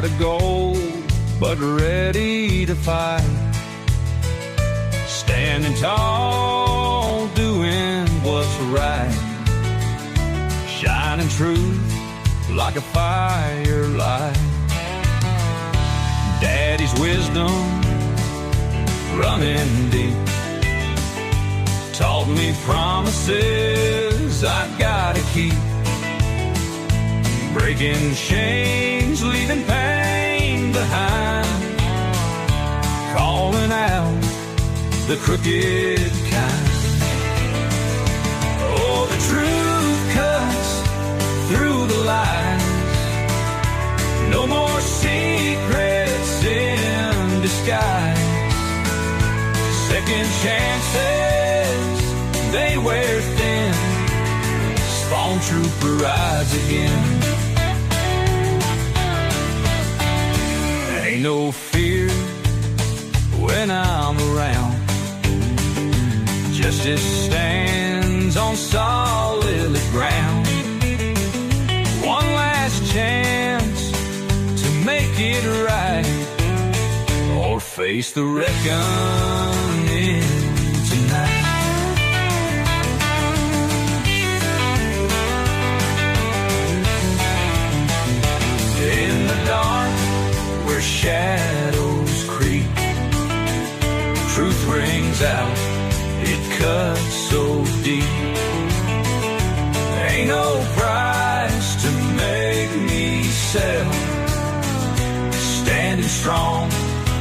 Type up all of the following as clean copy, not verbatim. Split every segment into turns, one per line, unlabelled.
heart of gold, but ready to fight. Standing tall, doing what's right. Shining truth like a firelight. Daddy's wisdom running deep taught me promises I've gotta keep. Breaking chains, leaving pain behind. Calling out the crooked kind. Oh, the truth cuts through the lies. No more secrets in disguise. Second chances, they wear thin. Spawn trooper rides again. Ain't no fear when I'm around. Justice stands on solid ground. One last chance to make it right, or face the reckoning tonight. In the dark where shadows creep, truth rings out, it cuts so deep. Ain't no price to make me sell. Standing strong,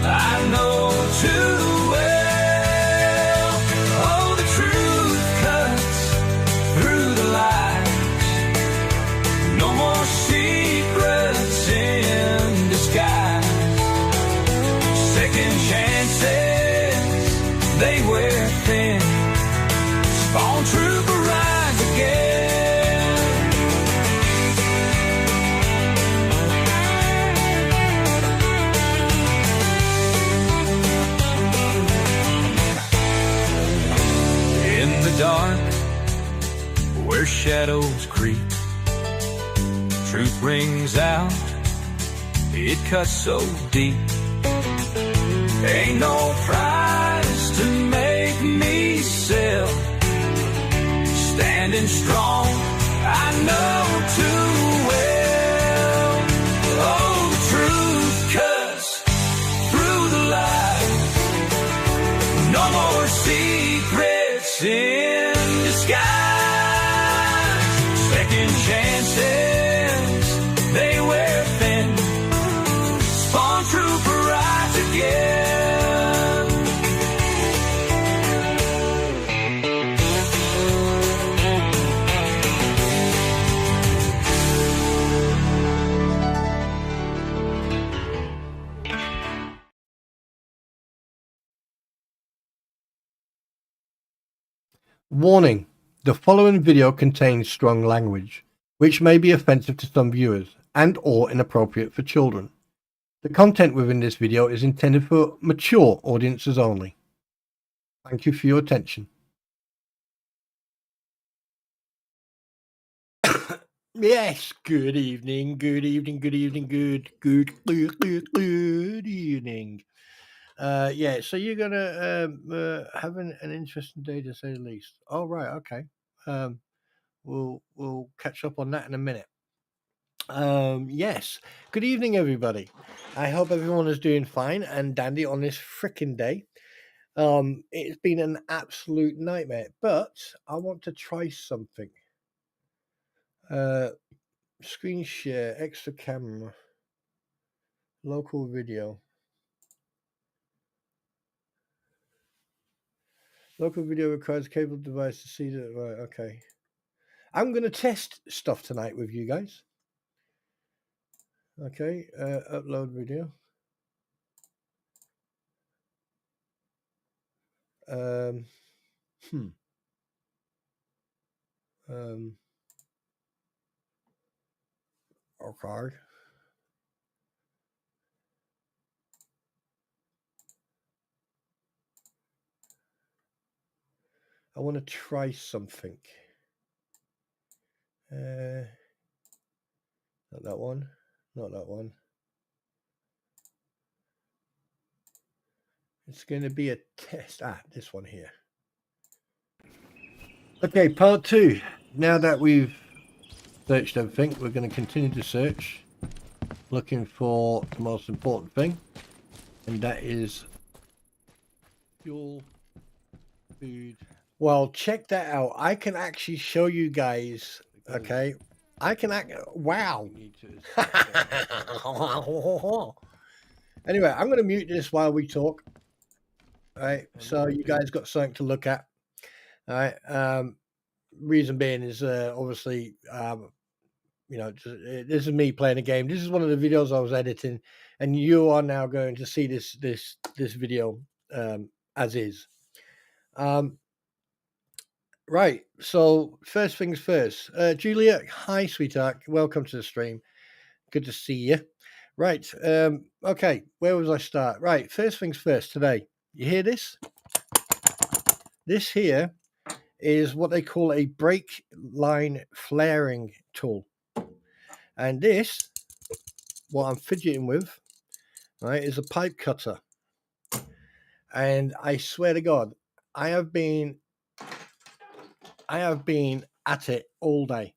I know too well. Oh, the truth cuts through the lies. No more secrets in disguise. Second chances, they wear thin. Spawn trooper rides again. In the dark, where shadows creep, truth rings out, it cuts so deep. Ain't no price to make me sell. Standing strong, I know too well. Oh, the truth cuts through the lies. No more secrets in disguise. Second chances, they wear thin. Spawn trooper rides again.
Warning: the following video contains strong language, which may be offensive to some viewers and or inappropriate for children. The content within this video is intended for mature audiences only. Thank you for your attention. Yes, good evening, good evening, good evening, good evening. Yeah, so you're gonna have an interesting day to say the least. Oh, right, okay. We'll catch up on that in a minute. Yes, good evening, everybody. I hope everyone is doing fine and dandy on this frickin' day. It's been an absolute nightmare, but I want to try something. Screen share, extra camera, local video. Local video requires a cable device to see that. Right, okay. I'm going to test stuff tonight with you guys. Okay, upload video. Okay. I want to try something. Not that one. Not that one. It's going to be a test. This one here. Okay, part 2. Now that we've searched everything, we're going to continue to search, looking for the most important thing, and that is fuel, food. Well, check that out. I can actually show you guys. Okay, I can wow. Anyway, I'm going to mute this while we talk. All right, so you guys got something to look at. All right. Reason being is obviously this is me playing a game. This is one of the videos I was editing, and you are now going to see this video as is. Right. So first things first, Julia. Hi, sweetheart. Welcome to the stream. Good to see you. Right. Okay. Where was I start? Right. First things first. Today, you hear this? This here is what they call a brake line flaring tool. And this, what I'm fidgeting with, right, is a pipe cutter. And I swear to God, I have been at it all day.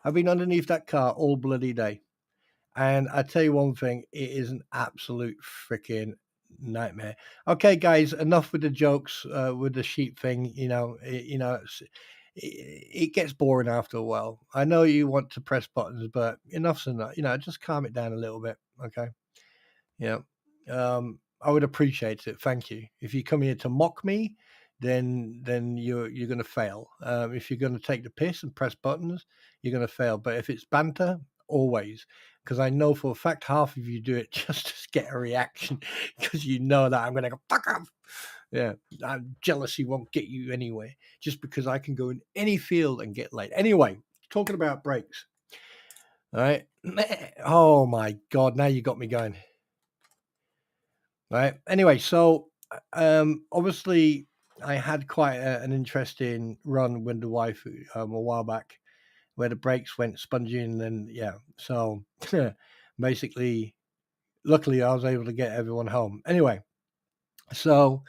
I've been underneath that car all bloody day. And I tell you one thing, it is an absolute freaking nightmare. Okay, guys, enough with the jokes with the sheep thing. It gets boring after a while. I know you want to press buttons, but enough's enough. Just calm it down a little bit. Okay. Yeah. I would appreciate it. Thank you. If you come here to mock me, then you're going to fail. If you're going to take the piss and press buttons, you're going to fail. But if it's banter, always, because I know for a fact half of you do it just to get a reaction, because you know that I'm going to go fuck off. Yeah, jealousy won't get you anywhere, just because I can go in any field and get laid. Anyway, talking about brakes. All right. Oh my God! Now you got me going. Right. Anyway, so obviously I had quite an interesting run with the wife a while back, where the brakes went spongy, and then so basically, luckily I was able to get everyone home. Anyway, so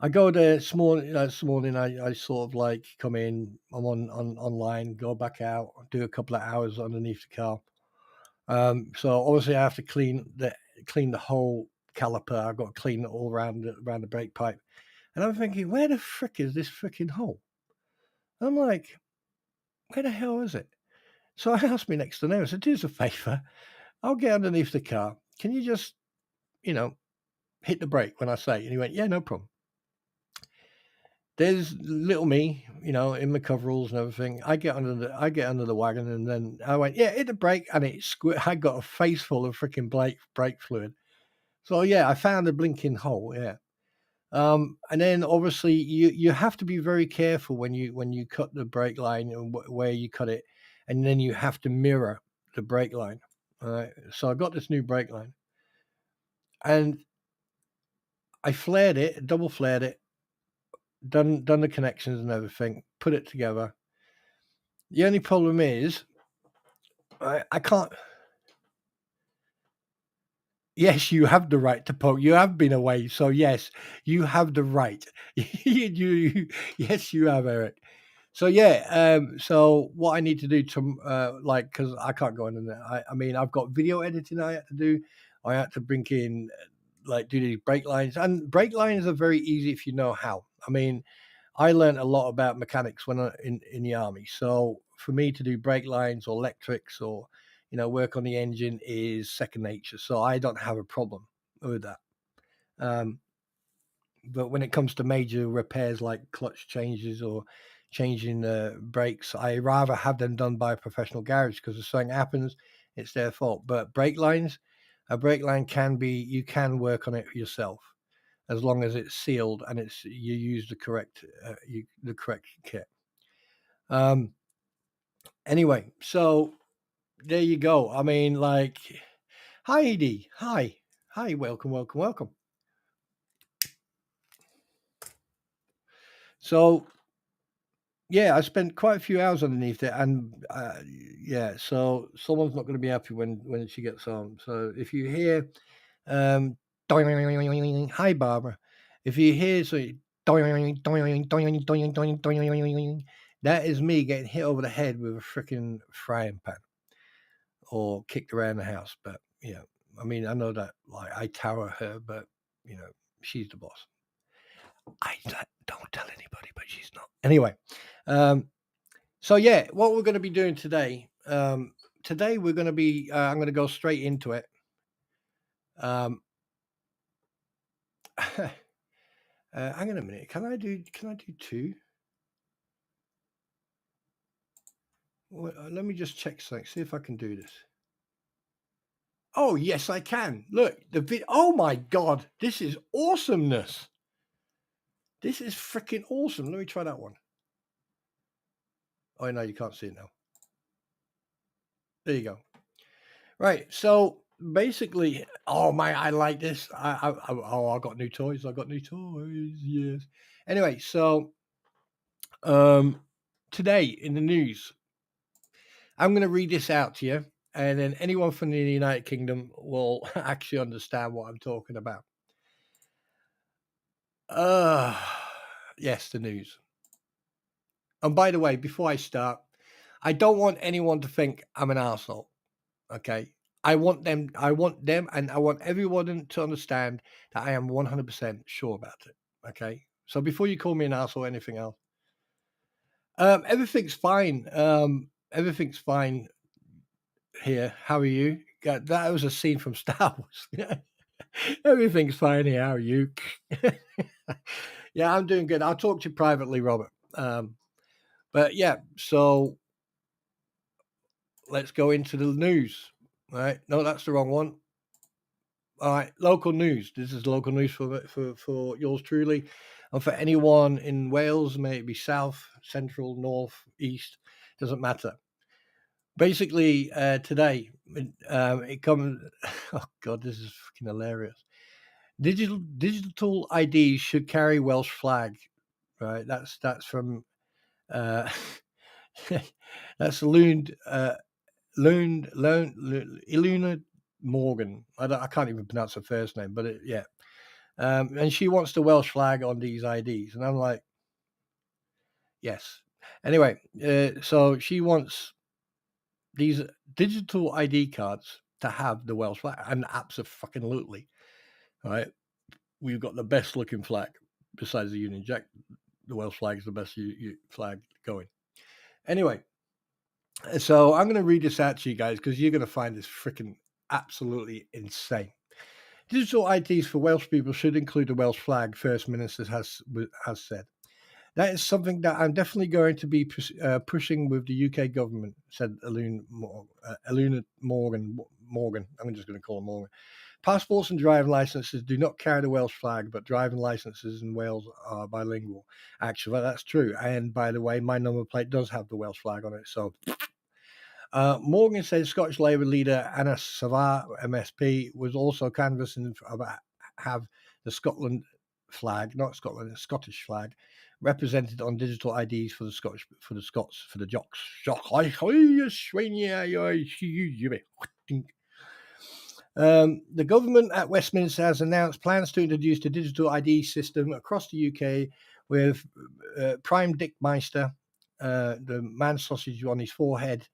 I go there this morning. I sort of like come in. I'm online, go back out, do a couple of hours underneath the car. So obviously I have to clean the whole caliper. I've got to clean it all around the brake pipe. And I'm thinking, where the frick is this freaking hole? I'm like, where the hell is it? So I asked me next to neighbor, I said, do us a favor. I'll get underneath the car. Can you just, hit the brake when I say? And he went, yeah, no problem. There's little me, in my coveralls and everything. I get under the wagon, and then I went, yeah, hit the brake, and I got a face full of freaking brake fluid. So yeah, I found a blinking hole. Yeah. And then obviously you have to be very careful when you cut the brake line and where you cut it, and then you have to mirror the brake line. All right. So I got this new brake line, and I flared it, double flared it, done the connections and everything, put it together. The only problem is I can't. Yes, you have the right to poke. You have been away, so yes, you have the right. Yes, you have, Eric. So yeah, so what I need to do to because I can't go in there. I mean, I've got video editing I had to do. I had to bring in do these brake lines, and brake lines are very easy if you know how. I mean, I learned a lot about mechanics when I in the army. So for me to do brake lines or electrics or work on the engine is second nature. So I don't have a problem with that. But when it comes to major repairs like clutch changes or changing the brakes, I rather have them done by a professional garage, because if something happens, it's their fault. But a brake line you can work on it yourself, as long as it's sealed and you use the correct kit. Anyway, so there you go. I mean, hi Edie, hi, welcome. So yeah, I spent quite a few hours underneath it, and so someone's not going to be happy when she gets home. So if you hear Hi, Barbara. If you hear so that is me getting hit over the head with a freaking frying pan or kicked around the house. But yeah, I mean, I know that like I tower her, but you know, she's the boss. I don't tell anybody, but she's not. Anyway, so yeah, what we're going to be doing today. Today we're going to be. I'm going to go straight into it. Hang on a minute. Can I do two? Well, let me just check something. See if I can do this. Oh yes, I can. Look, oh my god, this is awesomeness. This is freaking awesome. Let me try that one. Oh no, you can't see it now. There you go. Right. So basically, oh my, I like this. I got new toys. I got new toys. Yes. Anyway, so today in the news, I'm going to read this out to you, and then anyone from the United Kingdom will actually understand what I'm talking about. Yes, the news. And by the way, before I start, I don't want anyone to think I'm an arsehole. Okay. I want them, and I want everyone to understand that I am 100% sure about it. Okay. So before you call me an arsehole or anything else, everything's fine. Everything's fine here. How are you? That was a scene from Star Wars. Everything's fine here. How are you? Yeah, I'm doing good. I'll talk to you privately, Robert. But yeah, so let's go into the news. All right. No, that's the wrong one. All right. Local news. This is local news for yours truly. And for anyone in Wales, may it be south, central, north, east, doesn't matter. Basically, today, it comes. Oh, God, this is fucking hilarious. Digital IDs should carry Welsh flag. Right. That's from. Uh, that's Iluna Morgan. I can't even pronounce her first name, but yeah. And she wants the Welsh flag on these IDs, and I'm like, yes. Anyway, so she wants these digital ID cards to have the Welsh flag, and absolutely, right? We've got the best looking flag besides the Union Jack. The Welsh flag is the best flag going. Anyway, so I'm going to read this out to you guys because you're going to find this freaking absolutely insane. Digital IDs for Welsh people should include a Welsh flag, First Minister has said. That is something that I'm definitely going to be pushing with the UK government, said Iluna Morgan. I'm just going to call her Morgan. Passports and driving licenses do not carry the Welsh flag, but driving licenses in Wales are bilingual. Actually, that's true. And by the way, my number plate does have the Welsh flag on it. So Morgan said Scottish Labour leader Anna Savard, MSP, was also canvassing about have the Scotland flag, not Scotland, the Scottish flag, represented on digital IDs for the Scots. The government at Westminster has announced plans to introduce the digital ID system across the UK with Prime Dick Meister, the man sausage on his forehead.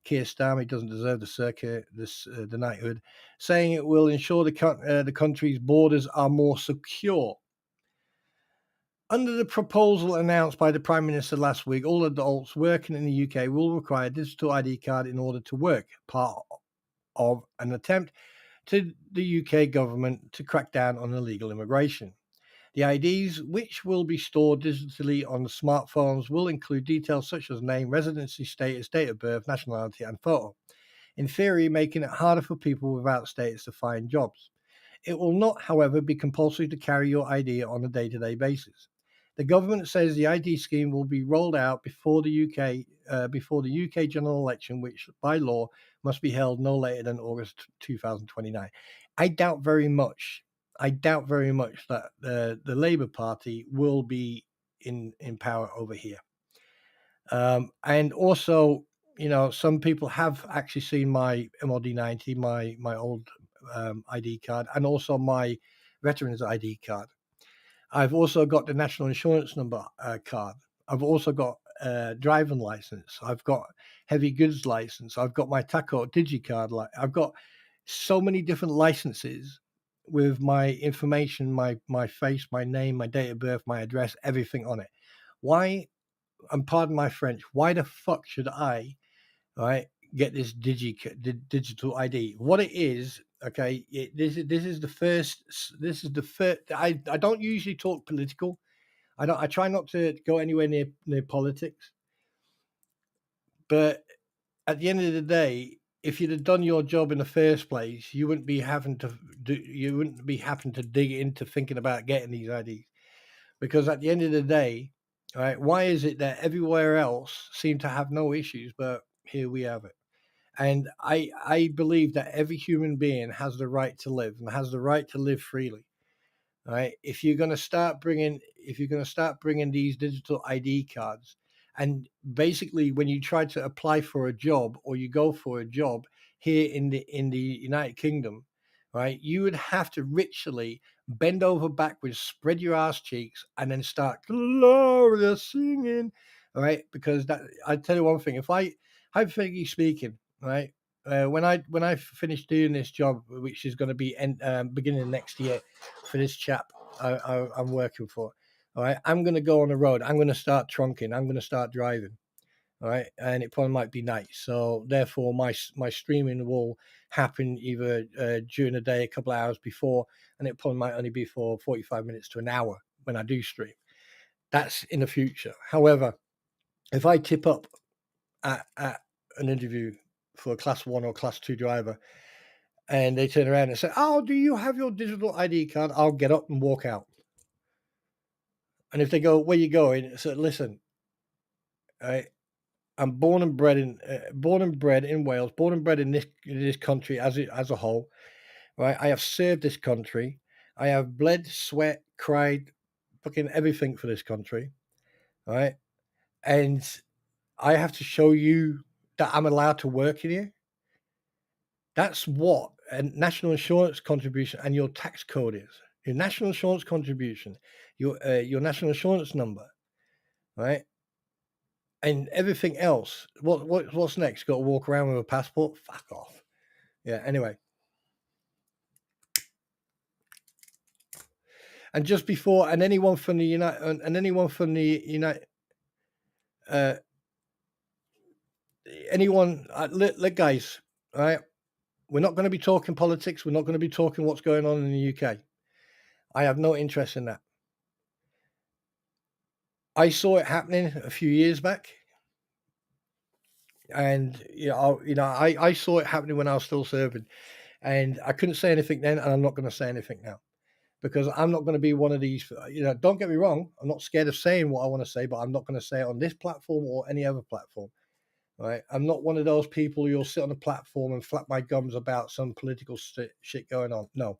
Keir Starmer doesn't deserve the knighthood, saying it will ensure the country's borders are more secure. Under the proposal announced by the Prime Minister last week, all adults working in the UK will require a digital ID card in order to work, part of an attempt to the UK government to crack down on illegal immigration. The IDs, which will be stored digitally on the smartphones, will include details such as name, residency status, date of birth, nationality, and photo. In theory, making it harder for people without status to find jobs. It will not, however, be compulsory to carry your ID on a day-to-day basis. The government says the ID scheme will be rolled out before the UK general election, which by law must be held no later than August 2029. I doubt very much that the Labour Party will be in power over here. And also, some people have actually seen my MOD 90, my old ID card, and also my veterans ID card. I've also got the national insurance number card. I've also got driving license. I've got heavy goods license. I've got my taco digicard. I've got so many different licenses with my information, my face, my name, my date of birth, my address, everything on it. Why, and pardon my French, why the fuck should I, right, get this digital ID? What it is, okay, this is the first. This is the first. I don't usually talk political. I try not to go anywhere near politics. But at the end of the day, if you'd have done your job in the first place, you wouldn't be having to dig into thinking about getting these IDs. Because at the end of the day, right, why is it that everywhere else seem to have no issues, but here we have it? And I believe that every human being has the right to live and has the right to live freely. Right? If you're going to start bringing these digital ID cards, and basically when you try to apply for a job or you go for a job here in the United Kingdom, right, you would have to ritually bend over backwards, spread your ass cheeks, and then start glorious singing, right? Because that, I tell you one thing, if I, hypothetically speaking, right, when I finish doing this job, which is going to be beginning of next year, for this chap I'm working for, all right, I'm going to go on the road. I'm going to start trunking. I'm going to start driving, all right, and it probably might be night. So therefore, my streaming will happen either during the day, a couple of hours before, and it probably might only be for 45 minutes to an hour when I do stream. That's in the future. However, if I tip up at an interview for a class 1 or class 2 driver, and they turn around and say, "Oh, do you have your digital ID card?" I'll get up and walk out. And if they go, "Where you going?" I said, "Listen, I'm born and bred in Wales, born and bred in this country as a whole. Right? I have served this country. I have bled, sweat, cried, fucking everything for this country. Right? And I have to show you that I'm allowed to work in here. That's what a national insurance contribution and your tax code is. Your national insurance contribution, your national insurance number, right? And everything else. What's next? Got to walk around with a passport? Fuck off. Yeah. Anyway, and just before, and anyone from the United, anyone, look, guys, all right. We're not going to be talking politics. We're not going to be talking what's going on in the UK. I have no interest in that. I saw it happening a few years back, and I saw it happening when I was still serving, and I couldn't say anything then, and I'm not going to say anything now, because I'm not going to be one of these. Don't get me wrong, I'm not scared of saying what I want to say, but I'm not going to say it on this platform or any other platform. Right? I'm not one of those people who'll sit on a platform and flap my gums about some political shit going on. No.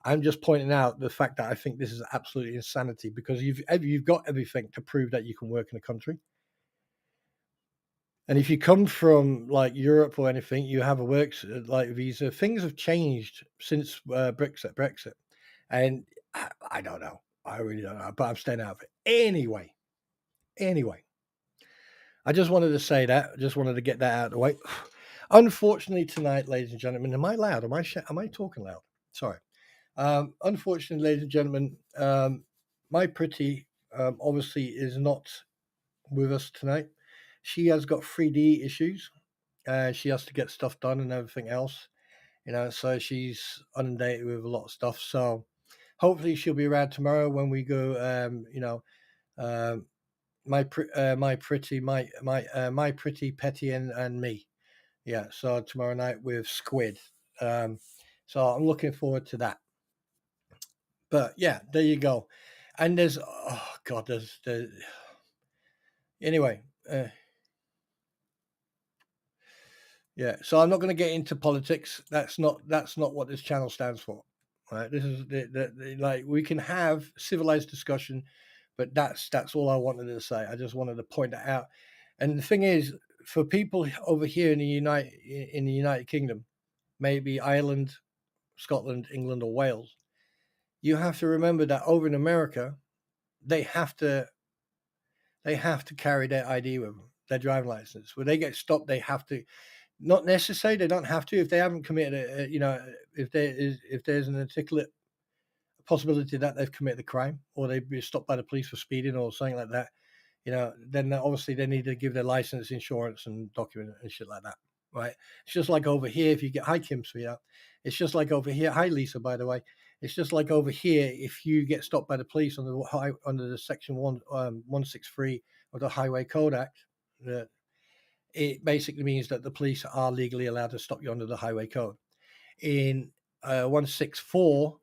I'm just pointing out the fact that I think this is absolutely insanity, because you've got everything to prove that you can work in a country. And if you come from like Europe or anything, you have a work like visa. Things have changed since Brexit, and I don't know. I really don't know, but I'm staying out of it anyway. I just wanted to say that. I just wanted to get that out of the way. Unfortunately, tonight, ladies and gentlemen, am I loud? Am I talking loud? Sorry. Unfortunately, ladies and gentlemen, MyPretty obviously is not with us tonight. She has got 3D issues. She has to get stuff done and everything else, so she's inundated with a lot of stuff. So hopefully she'll be around tomorrow when we go, MyPretty, Petty and me. Yeah, so tomorrow night with Squid. So I'm looking forward to that. But yeah, there you go. And there's anyway. Yeah, so I'm not going to get into politics. That's not what this channel stands for. Right? This is like, we can have civilized discussion, but that's all I wanted to say. I just wanted to point that out. And the thing is, for people over here in the United Kingdom, maybe Ireland, Scotland, England, or Wales, you have to remember that over in America, they have to carry their ID with them, their driving license. When they get stopped, they have to. Not necessary. They don't have to if they haven't committed if there's an articulate possibility that they've committed a crime or they've been stopped by the police for speeding or something like that. Then obviously they need to give their license, insurance, and document and shit like that, right? It's just like over here if you get hi Kim, sweetheart. It's just like over here. Hi Lisa, by the way. It's just like over here if you get stopped by the police under the section 163 of the Highway Code Act. It basically means that the police are legally allowed to stop you under the Highway Code. In 164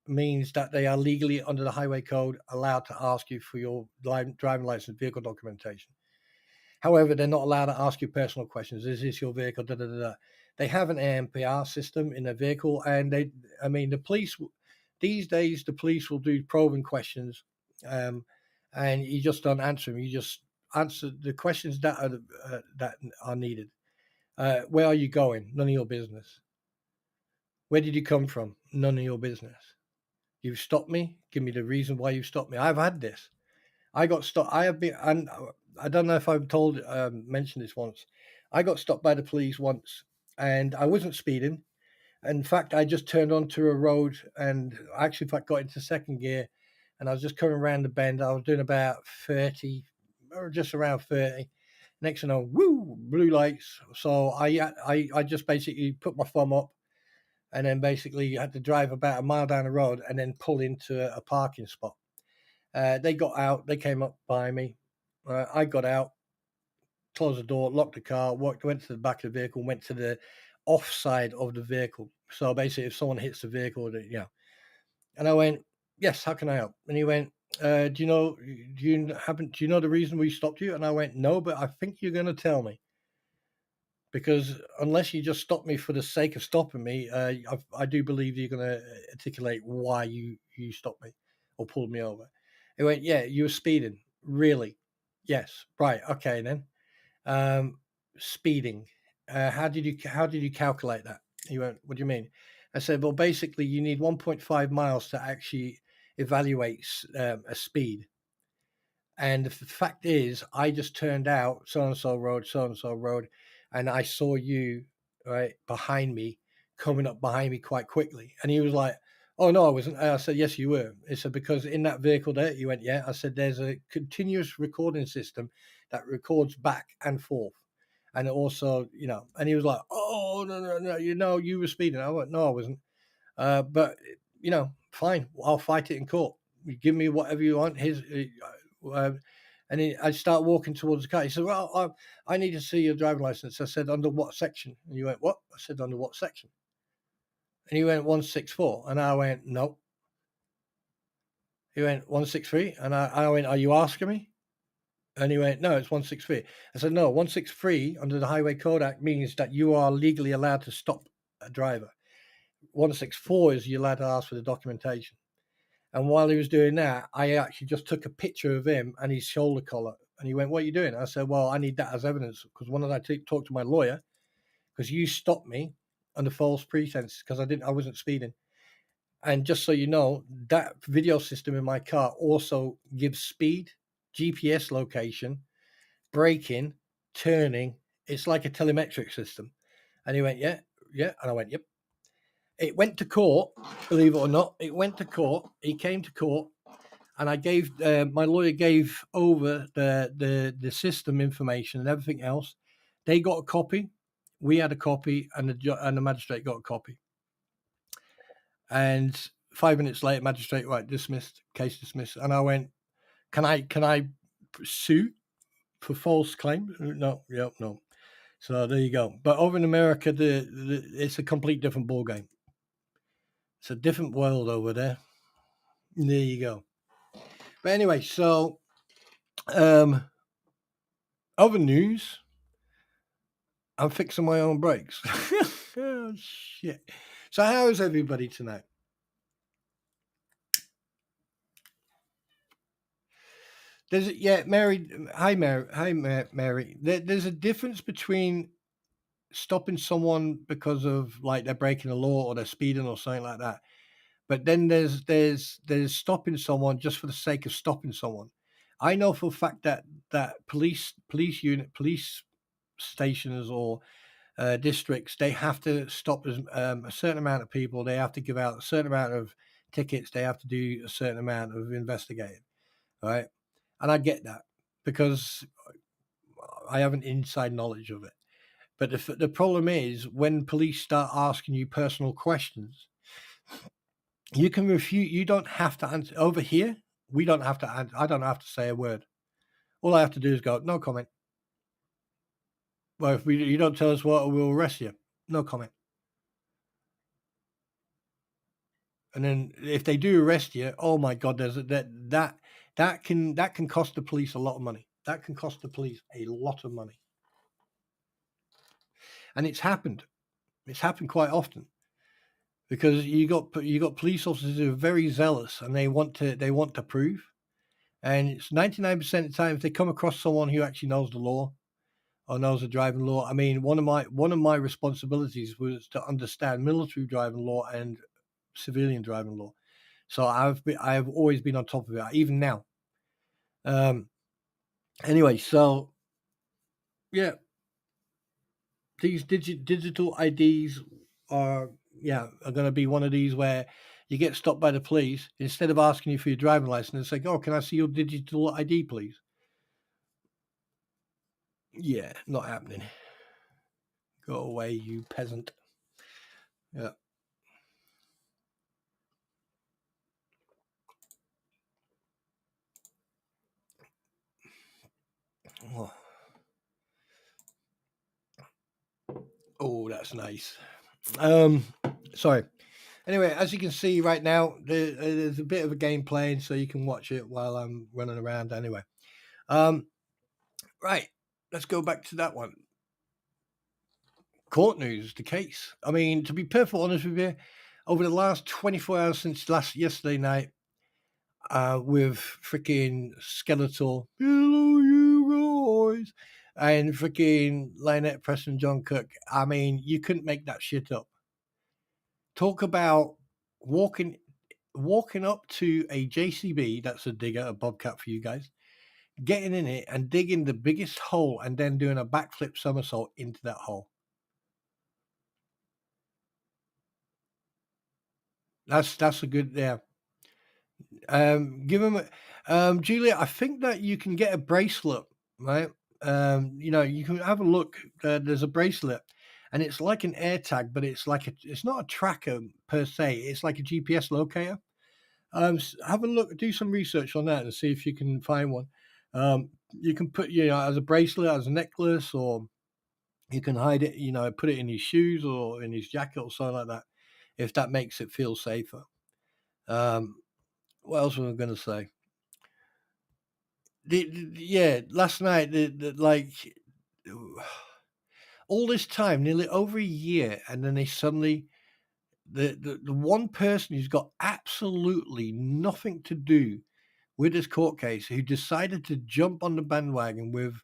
means that they are legally under the Highway Code allowed to ask you for your driving license, vehicle documentation. However, they're not allowed to ask you personal questions. Is this your vehicle? Da, da, da, da. They have an ANPR system in their vehicle, and the police these days, the police will do probing questions, and you just don't answer them. You just answer the questions that are needed. Where are you going? None of your business. Where did you come from? None of your business. You've stopped me. Give me the reason why you stopped me. I've had this. I got stopped. I have been, and I don't know if I've mentioned this once. I got stopped by the police once, and I wasn't speeding. In fact, I just turned onto a road, and I actually, in fact, got into second gear, and I was just coming around the bend. I was doing about 30, or just around 30. Next thing I know, woo, blue lights. So I just basically put my thumb up, and then basically had to drive about a mile down the road and then pull into a parking spot. They got out. They came up by me. I got out, closed the door, locked the car, went to the back of the vehicle, went to the off side of the vehicle. So basically, if someone hits the vehicle, And I went, yes, how can I help? And he went, do you know the reason we stopped you? And I went, no, but I think you're going to tell me. Because unless you just stop me for the sake of stopping me, I do believe you're going to articulate why you stopped me or pulled me over. He went, yeah, you were speeding. Really? Yes. Right. Okay, then. Speeding. How did you calculate that? He went, what do you mean? I said, well, basically, you need 1.5 miles to actually evaluate a speed. And the fact is, I just turned out so-and-so road, and I saw you right behind me, coming up behind me quite quickly. And he was like, oh, no, I wasn't. I said, yes, you were. He said, because in that vehicle there, you went, yeah. I said, there's a continuous recording system that records back and forth. And also, and he was like, oh, no, you were speeding. I went, no, I wasn't. But, fine, I'll fight it in court. You give me whatever you want. And I start walking towards the car. He said, well, I need to see your driving license. I said, under what section? And he went, what? I said, under what section? And he went, 164. And I went, no. He went, 163. And I went, are you asking me? And he went, no, it's 163. I said, no, 163 under the Highway Code Act means that you are legally allowed to stop a driver. 164 is you're allowed to ask for the documentation. And while he was doing that, I actually just took a picture of him and his shoulder collar. And he went, what are you doing? I said, well, I need that as evidence because when I talked to my lawyer, because you stopped me under false pretense because I wasn't speeding. And just so you know, that video system in my car also gives speed, GPS location, braking, turning. It's like a telemetric system. And he went, yeah. And I went, yep. It went to court, believe it or not. It went to court. He came to court, and I gave my lawyer gave over the system information and everything else. They got a copy. We had a copy, and the magistrate got a copy. And 5 minutes later, magistrate, right, dismissed, case dismissed. And I went, can I sue for false claim? No, no. So there you go. But over in America, it's a complete different ballgame. It's a different world over there. There you go. But anyway, so other news. I'm fixing my own brakes. Oh shit. So how is everybody tonight? Mary. Hi, Mary. There's a difference between stopping someone because of like they're breaking the law or they're speeding or something like that. But then there's stopping someone just for the sake of stopping someone. I know for a fact that police stations or districts, they have to stop a certain amount of people. They have to give out a certain amount of tickets. They have to do a certain amount of investigating, right? And I get that because I have an inside knowledge of it. But the problem is when police start asking you personal questions, you can refute. You don't have to answer. Over here, we don't have to answer. I don't have to say a word. All I have to do is go, no comment. Well, if you don't tell us what, we'll arrest you. No comment. And then if they do arrest you, oh my God, there's that can cost the police a lot of money. That can cost the police a lot of money. And it's happened. It's happened quite often because you got police officers who are very zealous and they want to prove. And it's 99% of the time if they come across someone who actually knows the law or knows the driving law. I mean, one of my responsibilities was to understand military driving law and civilian driving law. So I've always been on top of it, even now. Anyway, so yeah, these digital IDs are going to be one of these where you get stopped by the police. Instead of asking you for your driving license, it's like, oh, can I see your digital ID, please? Yeah, not happening. Go away, you peasant. Yeah. Oh, that's nice. Sorry. Anyway, as you can see right now, there's a bit of a game playing, so you can watch it while I'm running around. Anyway, right. Let's go back to that one. Court news, the case. I mean, to be perfectly honest with you, over the last 24 hours since yesterday night, with freaking Skeletal, hello you guys, and freaking Lynette Preston, John Cook. I mean, you couldn't make that shit up. Talk about walking up to a JCB, that's a digger, a bobcat for you guys, getting in it and digging the biggest hole and then doing a backflip somersault into that hole. That's a good, yeah. Give them, Julia. I think that you can get a bracelet, right? You can have a look. There's a bracelet, and it's like an air tag, but it's not a tracker per se. It's like a GPS locator. Have a look, do some research on that, and see if you can find one. You can put, as a bracelet, as a necklace, or you can hide it. Put it in his shoes or in his jacket or something like that, if that makes it feel safer. What else was I going to say? Last night, all this time, nearly over a year, and then they suddenly, the one person who's got absolutely nothing to do with this court case, who decided to jump on the bandwagon with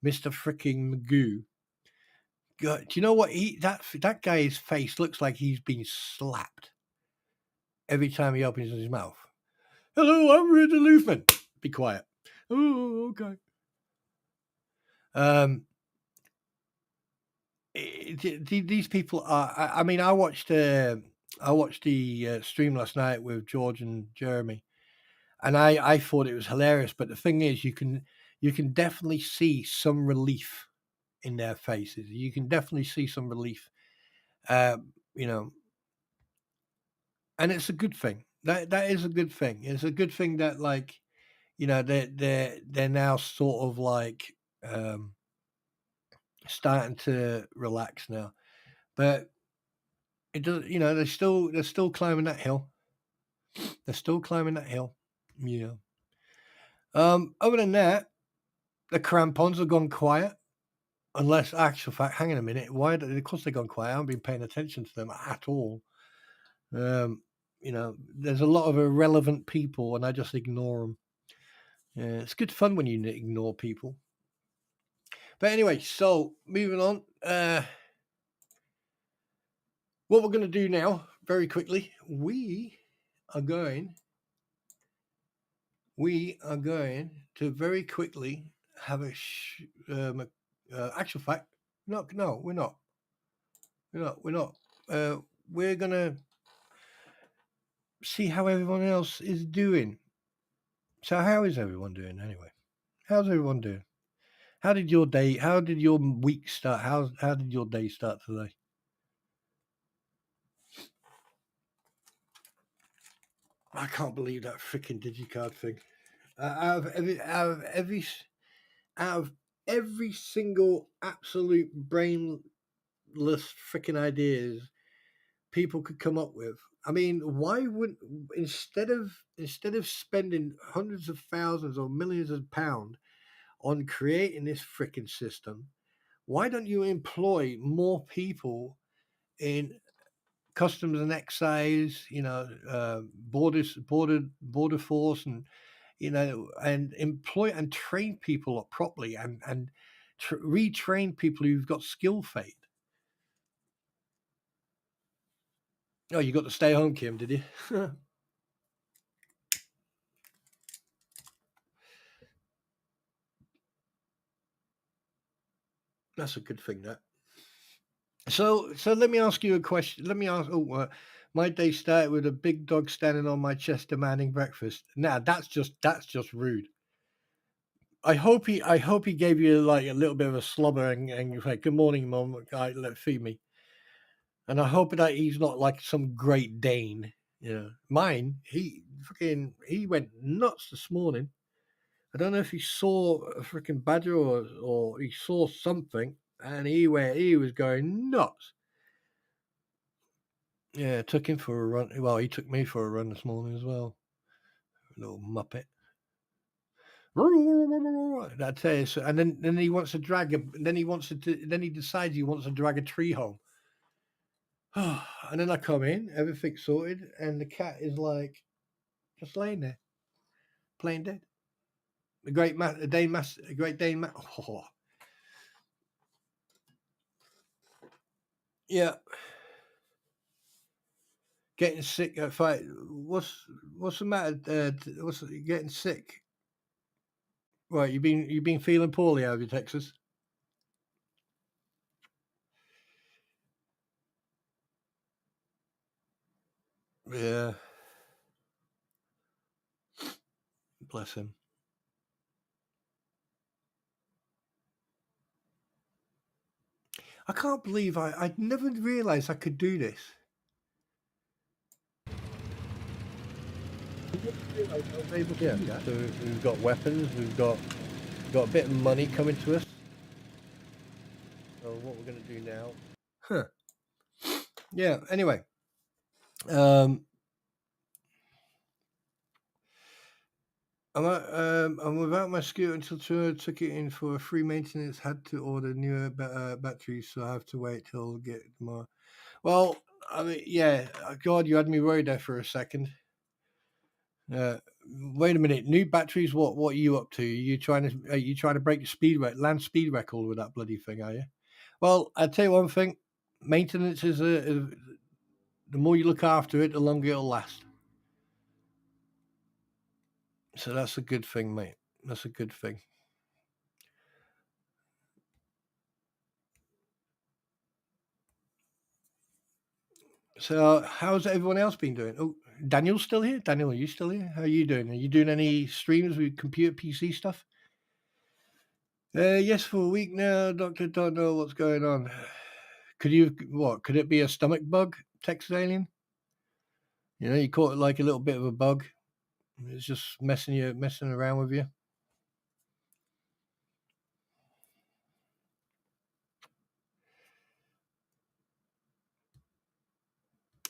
Mr. Freaking Magoo. God, do you know what? That guy's face looks like he's been slapped every time he opens his mouth. Hello, I'm Richard Luthman. Be quiet. Oh, okay. These people are. I mean, I watched the stream last night with George and Jeremy, and I thought it was hilarious. But the thing is, you can definitely see some relief in their faces. You can definitely see some relief, you know, and it's a good thing. That is a good thing. It's a good thing that, like, they're now sort of like starting to relax now, but it does. They're still climbing that hill. They're still climbing that hill. Yeah. Other than that, the crampons have gone quiet. Unless, actual fact, hang on a minute. Why? Of course they've gone quiet. I haven't been paying attention to them at all. There's a lot of irrelevant people, and I just ignore them. Yeah, it's good fun when you ignore people. But anyway, so moving on. What we're going to do now, very quickly, we are going to very quickly have actual fact. No, we're not. We're not. We're gonna see how everyone else is doing. So, how is everyone doing anyway? How's everyone doing? How did your day? How did your week start? How did your day start today? I can't believe that freaking digicard thing. Out of every single absolute brainless freaking ideas people could come up with. I mean, why wouldn't instead of spending hundreds of thousands or millions of pounds on creating this freaking system, why don't you employ more people in customs and excise, border force, and and employ and train people up properly, and retrain people who've got skill fade. Oh, you got to stay home, Kim, did you? That's a good thing, that. So let me ask you a question. Let me ask. My day started with a big dog standing on my chest demanding breakfast. Now that's just rude. I hope he gave you like a little bit of a slobber and you say, "Good morning, mum. Let feed me." And I hope that he's not like some Great Dane. Mine. He went nuts this morning. I don't know if he saw a freaking badger or he saw something, and he was going nuts. Yeah, took him for a run. Well, he took me for a run this morning as well. Little muppet. That's it. And then he wants to drag a. Then he decides he wants to drag a tree home. And then I come in, everything's sorted, and the cat is like just laying there, playing dead. A great Dane. Oh, yeah, getting sick. Fight. What's the matter? What's getting sick? Right, you've been feeling poorly, have you, Texas? Yeah, bless him. I can't believe I never realised I could do this. Yeah. So we've got weapons, we've got a bit of money coming to us. So what we're going to do now? Huh. Yeah. Anyway, um, I'm without my scooter until Tour took it in for a free maintenance. Had to order newer batteries, so I have to wait till get more. Well, I mean, yeah. God, you had me worried there for a second. Wait a minute. New batteries. What are you up to? Are you trying to break the land speed record with that bloody thing? Are you? Well, I'll tell you one thing. Maintenance is the more you look after it, the longer it'll last. So that's a good thing, mate. That's a good thing. So how's everyone else been doing? Oh, Daniel's still here. Daniel, are you still here? How are you doing? Are you doing any streams with computer PC stuff? Yes, for a week now. Doctor, don't know what's going on. Could it be a stomach bug, Texas alien? You caught like a little bit of a bug. It's just messing around with you.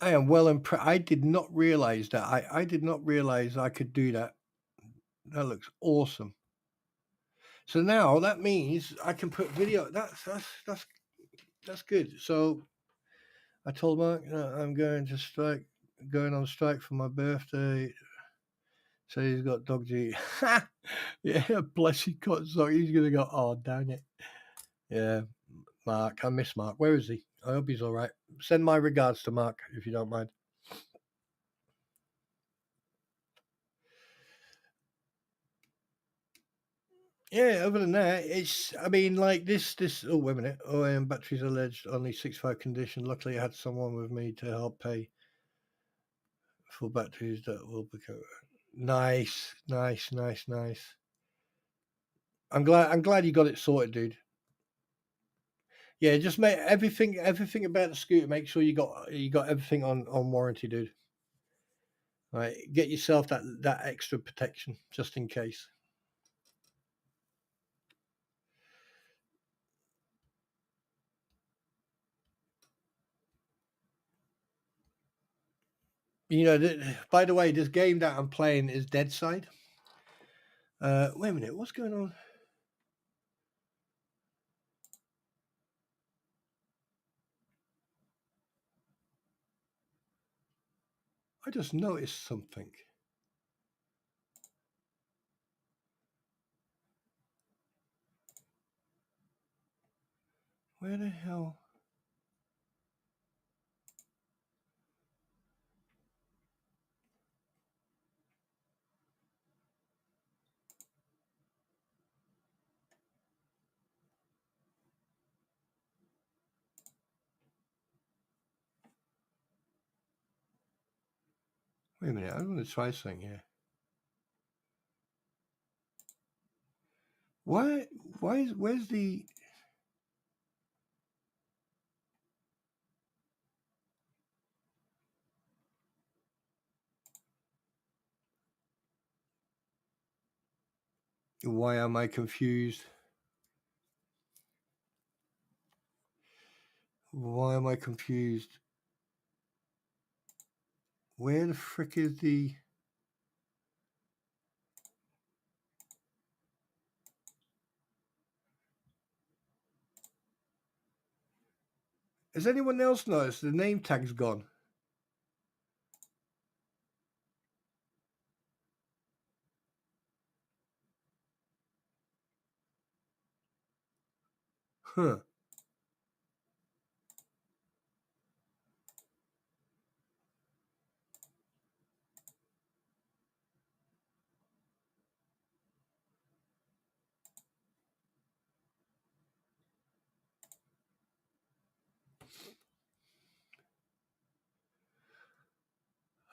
I am well impressed. I did not realize that. I did not realize I could do that. That looks awesome. So now that means I can put video. That's good. So I told Mark I'm going on strike for my birthday. So he's got dog to eat. Yeah, bless you, cut. So he's gonna go. Oh, dang it. Yeah, Mark. I miss Mark. Where is he? I hope he's all right. Send my regards to Mark if you don't mind. Yeah, other than that, it's. I mean, like this. Oh, wait a minute. Oh, batteries alleged only 65 condition. Luckily, I had someone with me to help pay for batteries that will become. Nice, nice, nice, nice. I'm glad. I'm glad you got it sorted, dude. Yeah, just make everything about the scooter. Make sure you got everything on warranty, dude. Right, get yourself that extra protection just in case. You know, by the way, this game that I'm playing is Dead Side. Wait a minute, what's going on? I just noticed something. Where the hell? Wait a minute, I'm going to try something here. Why? Where's the? Why am I confused? Why am I confused? Where the frick is the? Has anyone else noticed the name tag's gone? Huh.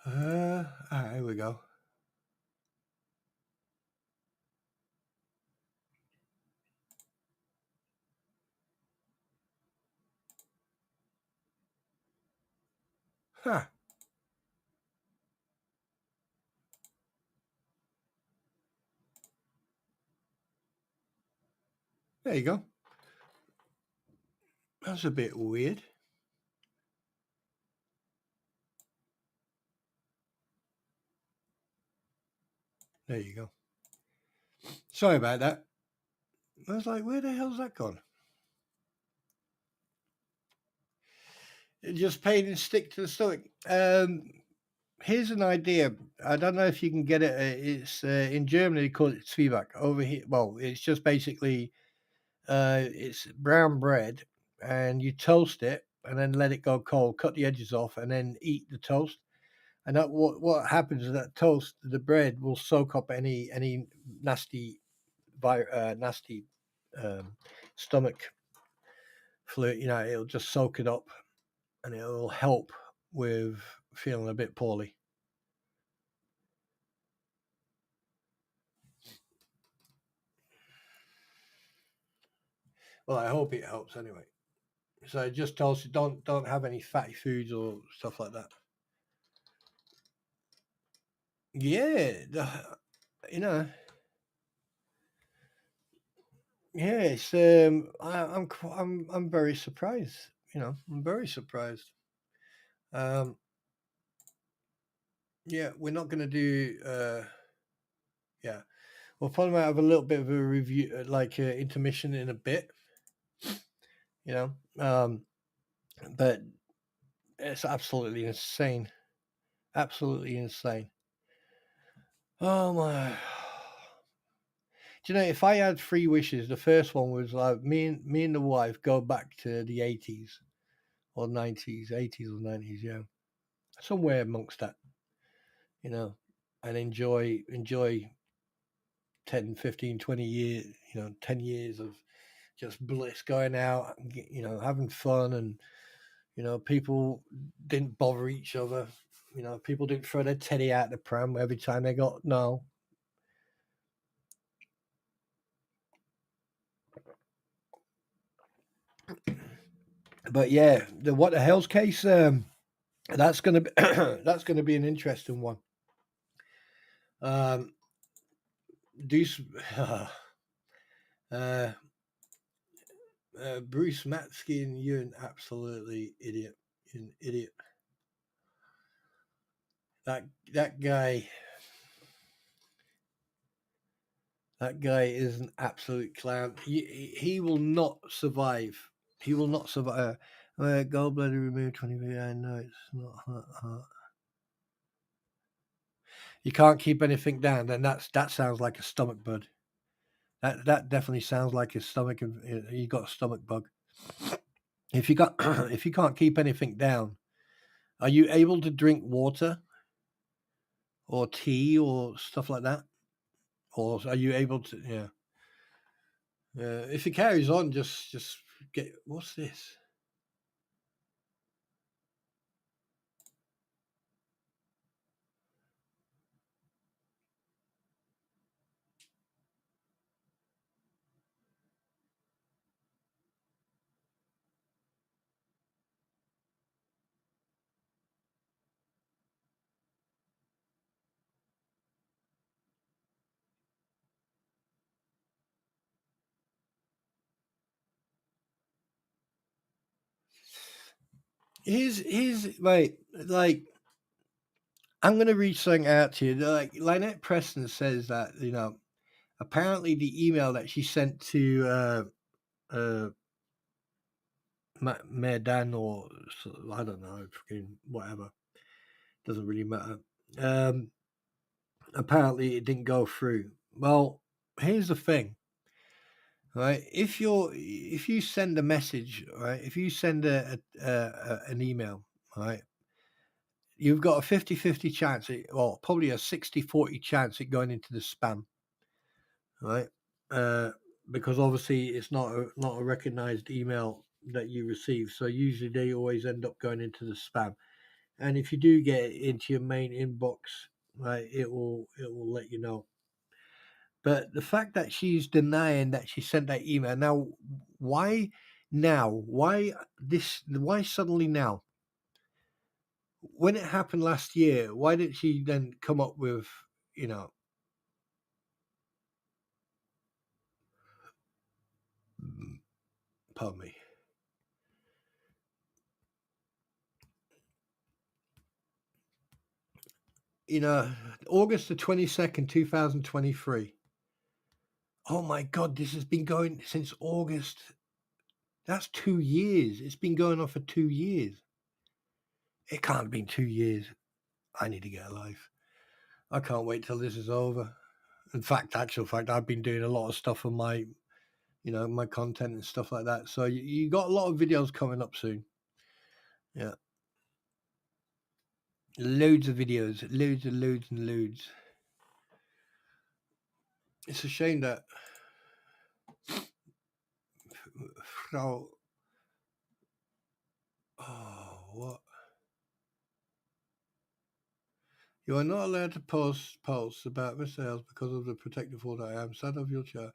Here we go. Huh. There you go. That's a bit weird. There you go. Sorry about that. I was like, where the hell's that gone? It just pain and stick to the stomach. Here's an idea. I don't know if you can get it. It's in Germany they call it Zwieback. Over here, well, it's just basically it's brown bread, and you toast it and then let it go cold. Cut the edges off and then eat the toast. And that what happens is that toast, the bread will soak up any nasty, nasty stomach fluid. You know, it'll just soak it up, and it'll help with feeling a bit poorly. Well, I hope it helps anyway. So just toast it. Don't have any fatty foods or stuff like that. Yeah, you know. Yeah, it's I'm very surprised. You know, I'm very surprised. Um, yeah, we're not going to do. Yeah, we'll probably might have a little bit of a review, like intermission in a bit. You know, but it's absolutely insane. Absolutely insane. Oh my! Do you know if I had three wishes, the first one was like me and the wife go back to the 80s or 90s, 80s or 90s, yeah, somewhere amongst that, you know, and enjoy 10, 15, 20 years, 10 years of just bliss, going out, having fun, and people didn't bother each other. People didn't throw their teddy out the pram every time they got no. But yeah, the what the hell's case? That's gonna be that's gonna be an interesting one. Um, do uh, Bruce Matskin, you're an absolutely idiot. You're an idiot. That guy. That guy is an absolute clown. He will not survive. He will not survive. Gallbladder removed 20. I know it's not hard. You can't keep anything down. Then that sounds like a stomach bug. That definitely sounds like his stomach. You got a stomach bug. If you got if you can't keep anything down, are you able to drink water or tea or stuff like that? Or are you able to? Yeah. If it carries on, just get. What's this? Here's like I'm gonna read something out to you. Like Lynette Preston says that apparently the email that she sent to uh Mayor Dan or I don't know, fucking whatever, doesn't really matter. Um, Apparently it didn't go through. Well, here's the thing, right? If you send a message, right? If you send an email, right? You've got a 50-50 chance, well, probably a 60-40 chance it going into the spam, right? Uh, because obviously it's not a recognized email that you receive. So usually they always end up going into the spam. And if you do get it into your main inbox, right, it will let you know. But the fact that she's denying that she sent that email now, why now? Why suddenly now? When it happened last year, why did she then come up with, you know, pardon me, August the 22nd, 2023. Oh my God, this has been going since August. That's 2 years. It's been going on for 2 years. It can't have been 2 years. I need to get a life. I can't wait till this is over. In fact, actual fact, I've been doing a lot of stuff on my, my content and stuff like that. So you got a lot of videos coming up soon. Yeah. Loads of videos. Loads and loads and loads. It's a shame that Frau. Oh, what? You are not allowed to post posts about missiles because of the protective order. I am sad of your child.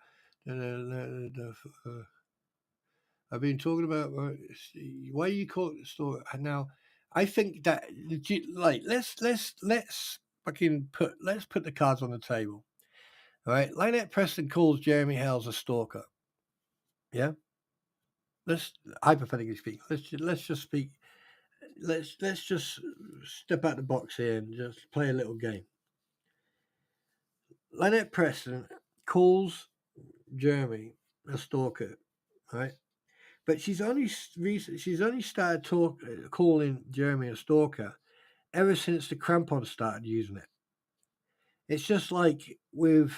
I've been talking about why you call it the story. And now, I think that like let's let's put the cards on the table. All right, Lynette Preston calls Jeremy Hales a stalker. Yeah, let's hypothetically speak. Let's just speak. Let's just step out the box here and just play a little game. Lynette Preston calls Jeremy a stalker, right? But she's only started calling Jeremy a stalker ever since the crampons started using it. It's just like with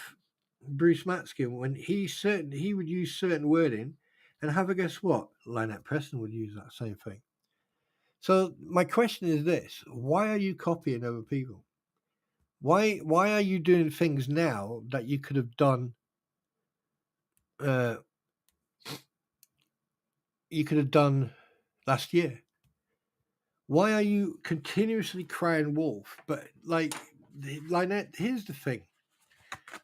Bruce Matskin when he would use certain wording, and have a guess what? Lynette Preston would use that same thing. So my question is this: why are you copying other people? Why are you doing things now that you could have done? Uh, you could have done last year. Why are you continuously crying wolf? But like here's the thing.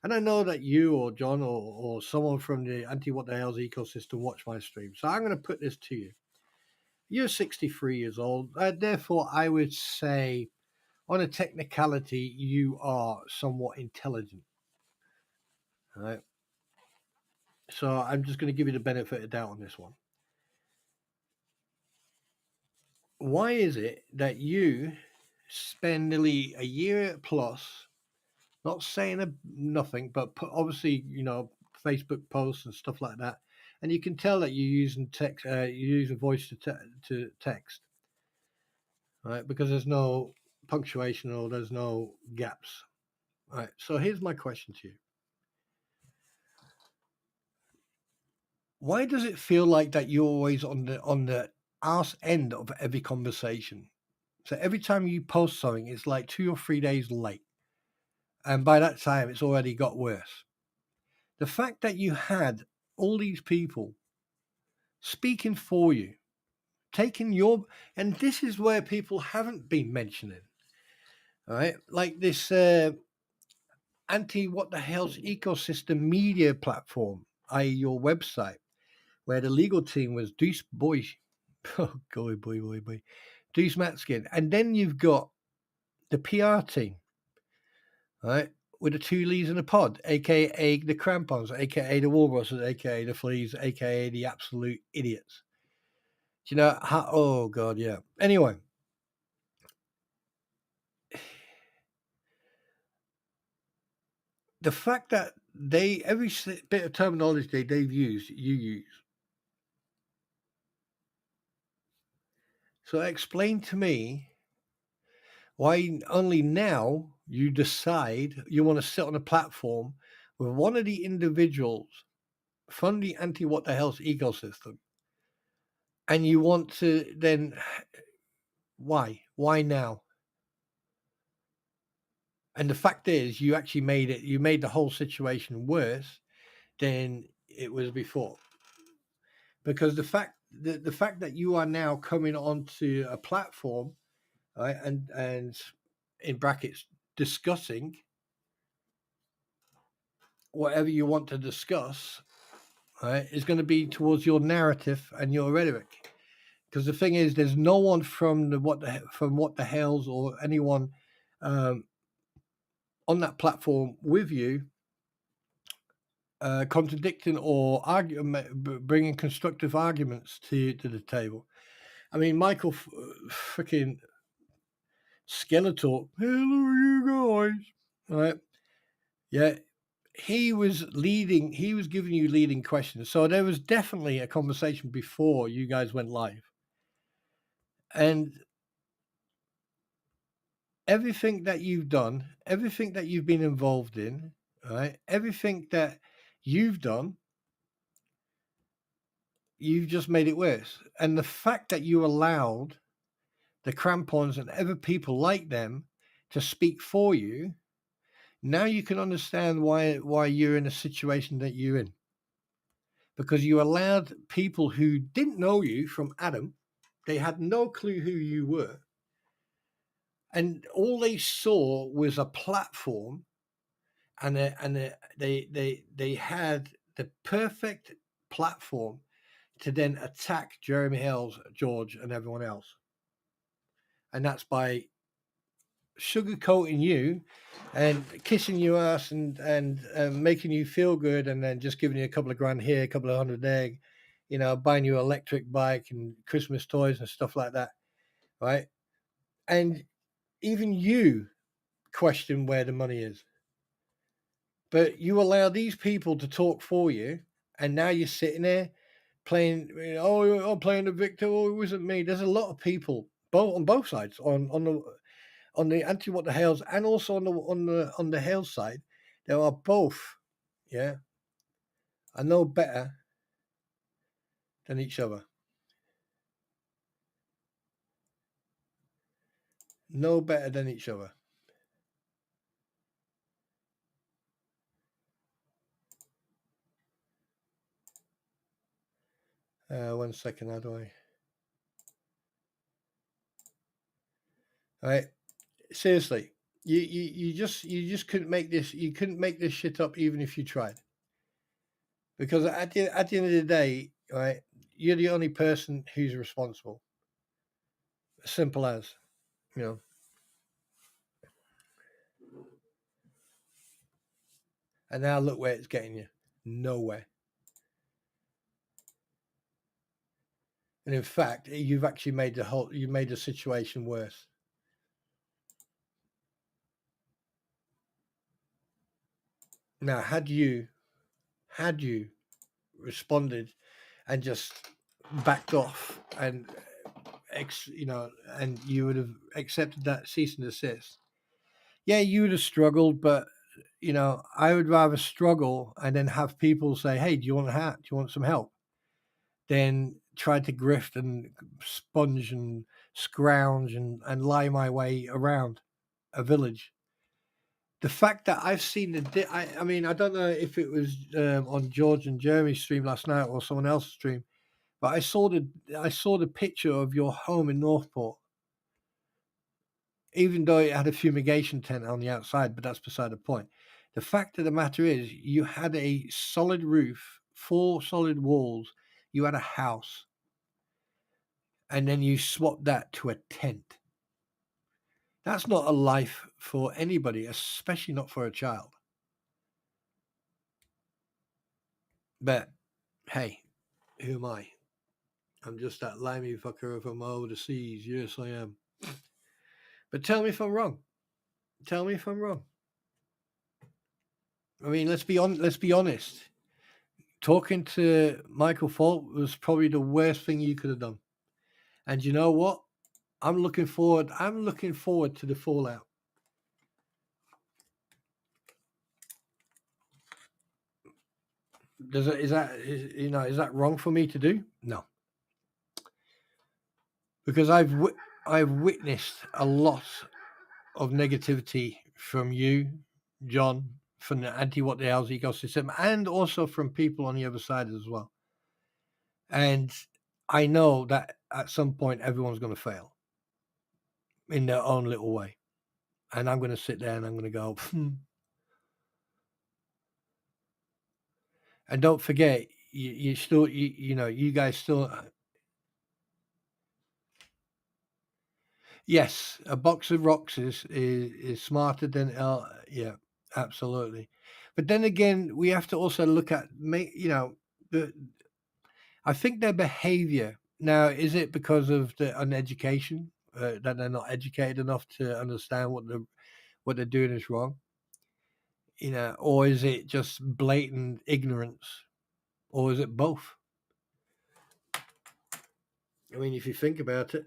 And I know that you or John or someone from the anti what the hell's ecosystem watch my stream. So I'm going to put this to you. You're 63 years old. Therefore, I would say, on a technicality, you are somewhat intelligent. All right. So I'm just going to give you the benefit of the doubt on this one. Why is it that you spend nearly a year plus not saying nothing, but obviously, Facebook posts and stuff like that, and you can tell that you're using text, you're using voice to text, right? Because there's no punctuation or there's no gaps, right? So here's my question to you: why does it feel like that you're always on the arse end of every conversation? So every time you post something, it's like 2 or 3 days late, and by that time, it's already got worse. The fact that you had all these people speaking for you, taking your, and this is where people haven't been mentioning, all right? Like this anti what the hell's ecosystem media platform, i.e., your website, where the legal team was Deuce Boy, oh, boy, Deuce Matskin. And then you've got the PR team, right? With the two leads in the pod, aka the crampons, aka the walruses, aka the fleas, aka the absolute idiots. Do you know how? Oh god, yeah. Anyway, the fact that every bit of terminology they've used, you use. So explain to me why only now you decide you want to sit on a platform with one of the individuals from the anti what the hell's ecosystem, and you want to then why now? And the fact is, you actually made the whole situation worse than it was before. Because the fact that you are now coming onto a platform, right, and in brackets discussing whatever you want to discuss, right, is going to be towards your narrative and your rhetoric. Because the thing is, there's no one from what the hells or anyone on that platform with you contradicting or bringing constructive arguments to the table. I mean, Michael freaking Skeletor, hello, you guys. All right. Yeah. He was giving you leading questions. So there was definitely a conversation before you guys went live. And everything that you've done, everything that you've been involved in, right? Everything that you've done, you've just made it worse. And the fact that you allowed the crampons and other people like them to speak for you, now you can understand why you're in a situation that you're in. Because you allowed people who didn't know you from Adam, they had no clue who you were, and all they saw was a platform, and they had the perfect platform to then attack Jeremy Hells, George, and everyone else. And that's by sugarcoating you and kissing your ass and making you feel good, and then just giving you a couple of grand here, a couple of hundred there, buying you an electric bike and Christmas toys and stuff like that, right? And even you question where the money is, but you allow these people to talk for you, and now you're sitting there playing. Oh, I'm playing the victim. Oh, it wasn't me. There's a lot of people on both sides on the anti what the hales and also on the hale side. There are both, yeah, are no better than each other. No better than each other. 1 second. How do I? All right. Seriously, you just couldn't make this. You couldn't make this shit up even if you tried. Because at the end of the day, right, you're the only person who's responsible. Simple as, you know. And now look where it's getting you. Nowhere. And in fact, you've actually made the situation worse. Now, had you responded and just backed off and and you would have accepted that cease and desist, yeah, you would have struggled, but I would rather struggle and then have people say, "Hey, do you want a hat? Do you want some help?" Than try to grift and sponge and scrounge and lie my way around a village. The fact that I've seen I mean, I don't know if it was on George and Jeremy's stream last night or someone else's stream, but I saw the picture of your home in Northport, even though it had a fumigation tent on the outside, but that's beside the point. The fact of the matter is, you had a solid roof, 4 solid walls, you had a house, and then you swapped that to a tent. That's not a life for anybody, especially not for a child. But hey, who am I? I'm just that limey fucker from over the seas. Yes, I am. But tell me if I'm wrong. Tell me if I'm wrong. I mean, let's be honest. Talking to Michael Fault was probably the worst thing you could have done. And you know what? I'm looking forward to the fallout. Is that wrong for me to do? No. Because I've witnessed a lot of negativity from you, John, from the anti what the hell's ecosystem, and also from people on the other side as well. And I know that at some point everyone's going to fail in their own little way, and I'm going to sit there and I'm going to go. And don't forget, you still, you guys still. Yes, a box of rocks is smarter than yeah, absolutely. But then again, we have to also look at the I think their behavior now, is it because of the uneducation, that they're not educated enough to understand what they're doing is wrong, or is it just blatant ignorance, or is it both? I mean, if you think about it.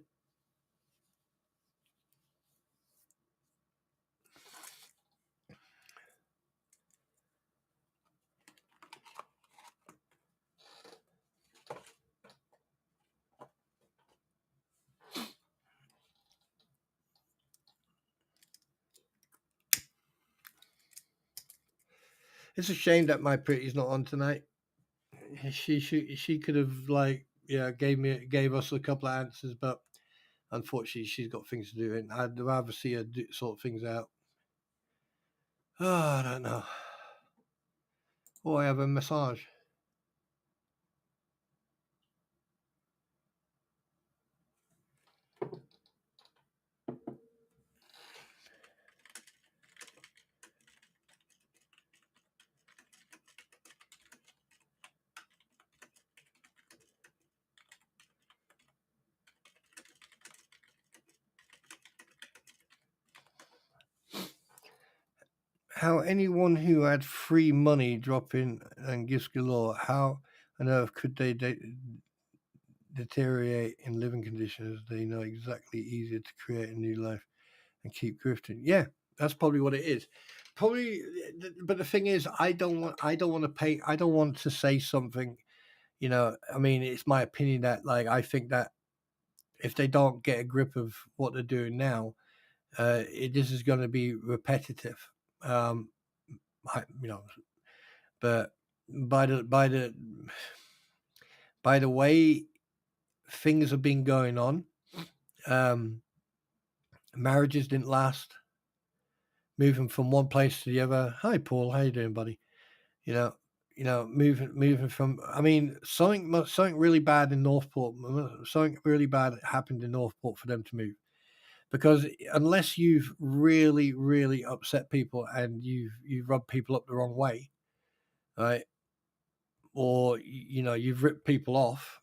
It's a shame that MyPretty's not on tonight. She could have gave us a couple of answers, but unfortunately she's got things to do, and I'd rather see her sort things out. Oh, I don't know. Oh, I have a massage. How anyone who had free money drop in and gifts galore, how on earth could they deteriorate in living conditions? They know exactly easier to create a new life and keep grifting. Yeah, that's probably what it is. Probably, but the thing is, I don't want to pay. I don't want to say something. I mean, it's my opinion that, like, I think that if they don't get a grip of what they're doing now, this is going to be repetitive. Um, I, but by the by the way things have been going on, marriages didn't last. Moving from one place to the other. Hi, Paul. How you doing, buddy? You know, moving from. I mean, something really bad in Northport. Something really bad happened in Northport for them to move. Because unless you've really, really upset people and you've rubbed people up the wrong way, right? Or you've ripped people off,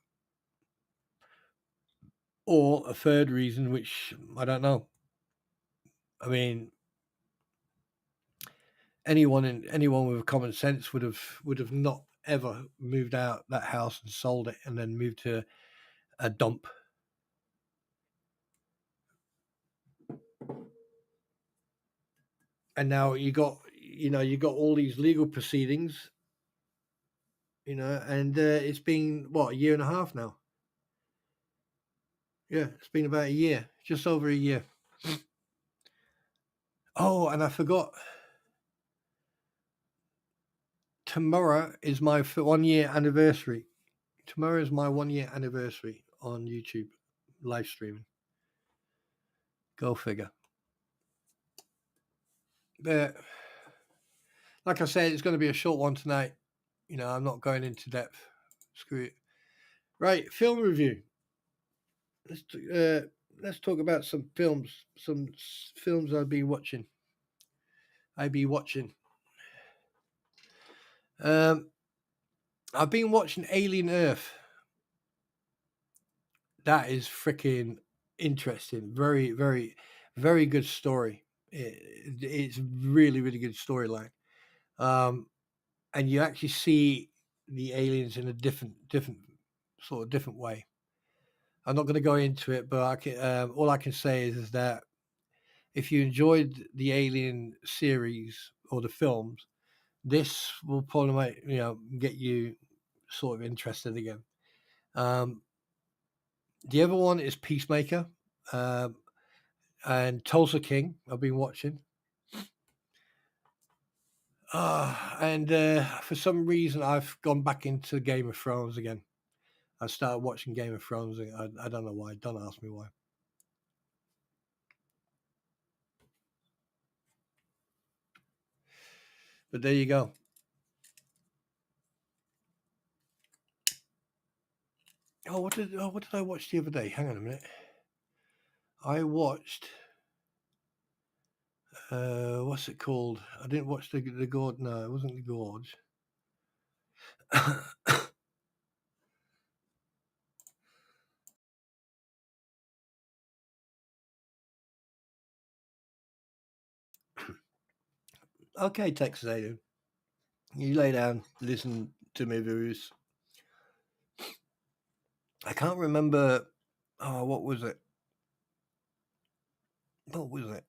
or a third reason, which I don't know. I mean, anyone with common sense would have not ever moved out that house and sold it and then moved to a dump. And now you got all these legal proceedings, and it's been what, a year and a half now. Yeah, it's been about a year, just over a year. Oh, and I forgot. Tomorrow is my 1 year anniversary. Tomorrow is my 1 year anniversary on YouTube live streaming. Go figure. But like I said, it's going to be a short one tonight. I'm not going into depth. Screw it. Right, film review. Let's talk about some films. Some films I've been watching. I've been watching Alien Earth. That is freaking interesting. Very, very, very good story. It's really, really good storyline. And you actually see the aliens in a different way. I'm not going to go into it, but all I can say is that if you enjoyed the Alien series or the films, this will probably get you sort of interested again. The other one is Peacemaker, and Tulsa King. I've been watching. And for some reason, I've gone back into Game of Thrones again. I started watching Game of Thrones. I don't know why. Don't ask me why. But there you go. What did I watch the other day? Hang on a minute. I watched. What's it called? I didn't watch the Gorge. No, it wasn't the Gorge. Okay, Texas Alien. You lay down, listen to me, viewers. I can't remember. Oh, what was it? What was it?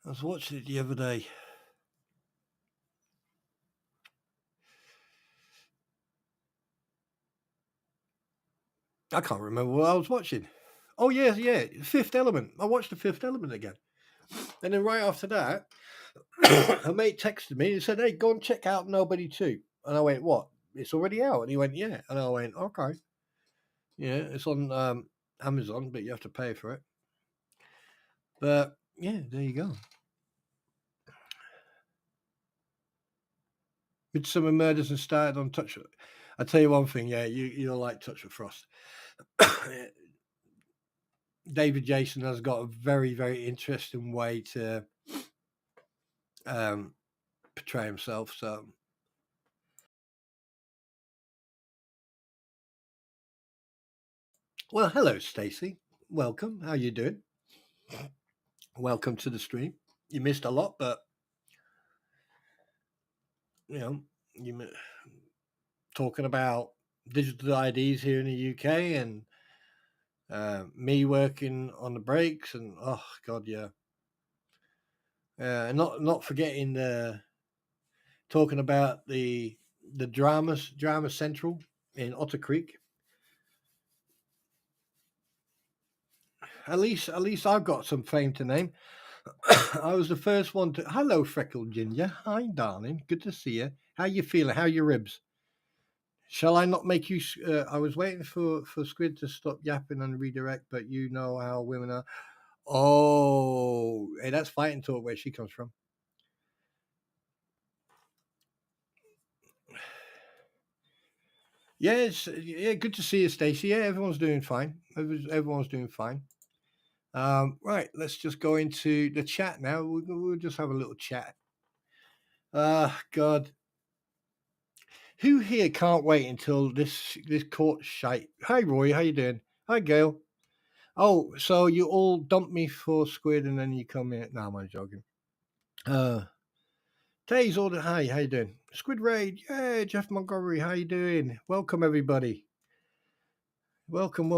I was watching it the other day. I can't remember what I was watching. Oh, yeah. Fifth Element. I watched The Fifth Element again. And then right after that, a mate texted me and said, "Hey, go and check out Nobody 2." And I went, "What? It's already out?" And he went, "Yeah." And I went, "Okay. Yeah, it's on Amazon, but you have to pay for it." But yeah, there you go. Midsummer Murders and started on Touch. I tell you one thing, yeah, you don't like Touch of Frost. David Jason has got a very, very interesting way to portray himself. So, well, hello, Stacey. Welcome. How you doing? Welcome to the stream. You missed a lot, but you talking about digital IDs here in the UK and me working on the breaks, and oh god, yeah. And not forgetting talking about the drama central in Otter Creek. At least I've got some fame to name. I was the first one to. Hello, Freckled Ginger. Hi, darling. Good to see you. How you feeling? How are your ribs? Shall I not make you? I was waiting for Squid to stop yapping and redirect, but you know how women are. Oh, hey, that's fighting talk where she comes from. Yes, yeah, good to see you, Stacey. Yeah, everyone's doing fine. Everyone's doing fine. Right, let's just go into the chat now. We'll just have a little chat. God, who here can't wait until this court shite? Hi, Roy. How you doing? Hi, Gail. Oh, so you all dump me for Squid and then you come in? No, I'm only joking. Today's order. Hi, how you doing? Squid Raid. Yeah, Jeff Montgomery. How you doing? Welcome, everybody. Welcome.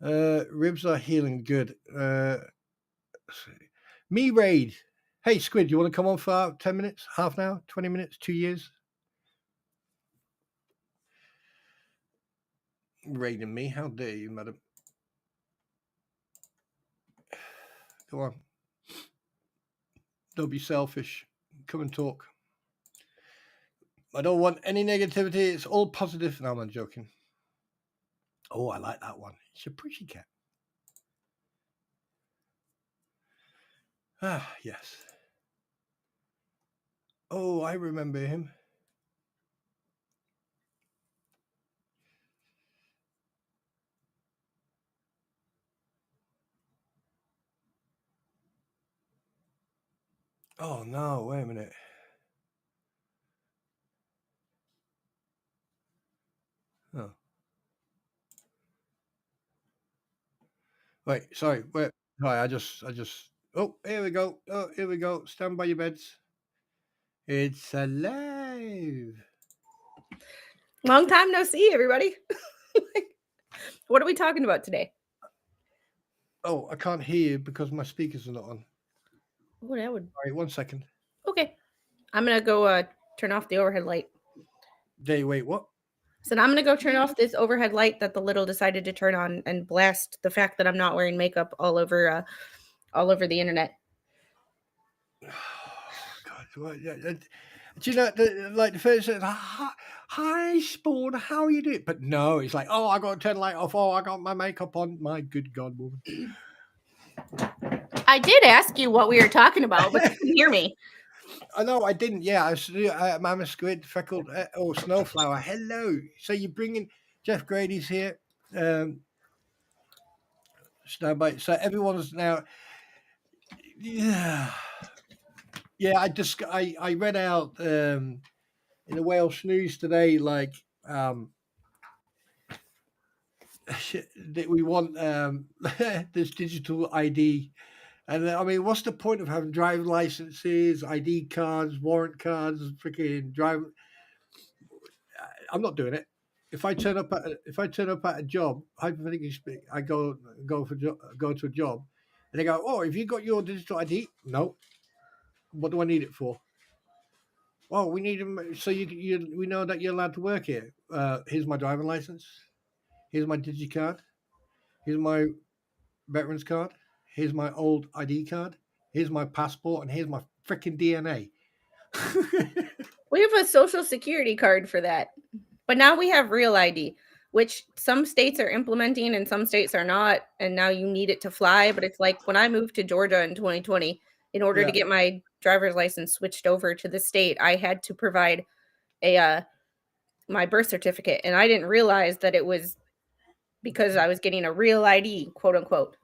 Ribs are healing good. Me Raid. Hey, Squid, you want to come on for 10 minutes, half an hour, 20 minutes, 2 years? Raiding me. How dare you, madam? Come on. Don't be selfish. Come and talk. I don't want any negativity. It's all positive. No, I'm joking. Oh, I like that one. It's a pretty cat. Ah, yes. Oh, I remember him. Oh, no. Wait a minute. Oh. Wait, sorry. Wait. Sorry, I just. Oh, here we go. Oh, here we go. Stand by your beds. It's alive.
Long time no see, everybody. What are we talking about today?
Oh, I can't hear you because my speakers are not on.
Oh, that would.
All right, 1 second.
Okay. I'm going to go turn off the overhead light.
Wait, what?
So I'm going to go turn off this overhead light that the little decided to turn on and blast the fact that I'm not wearing makeup all over the internet.
Oh, God. What, do you know, the first says, hi, Spawn, how are you doing? But no, it's like, oh, I got to turn the light off. Oh, I got my makeup on. My good God, woman.
I did ask you what we were talking about, but you couldn't hear me.
I know I didn't. Yeah, Mama Squid, Freckled, Snowflower. Hello. So you're bringing Jeff Grady's here. Snowbite. So everyone's now. Yeah. I read out in the Welsh news today, like that we want this digital ID. And I mean, what's the point of having driving licenses, ID cards, warrant cards, freaking driving? I'm not doing it. If I turn up at a job, hypothetically speaking, I go to a job, and they go, "Oh, have you got your digital ID?" No. What do I need it for? Well, we need them so we know that you're allowed to work here. Here's my driving license. Here's my digicard. Here's my veterans card. Here's my old ID card. Here's my passport, and here's my freaking DNA.
We have a social security card for that. But now we have real ID, which some states are implementing and some states are not. And now you need it to fly. But it's like when I moved to Georgia in 2020, in order to get my driver's license switched over to the state, I had to provide my birth certificate. And I didn't realize that it was because I was getting a real ID, quote unquote.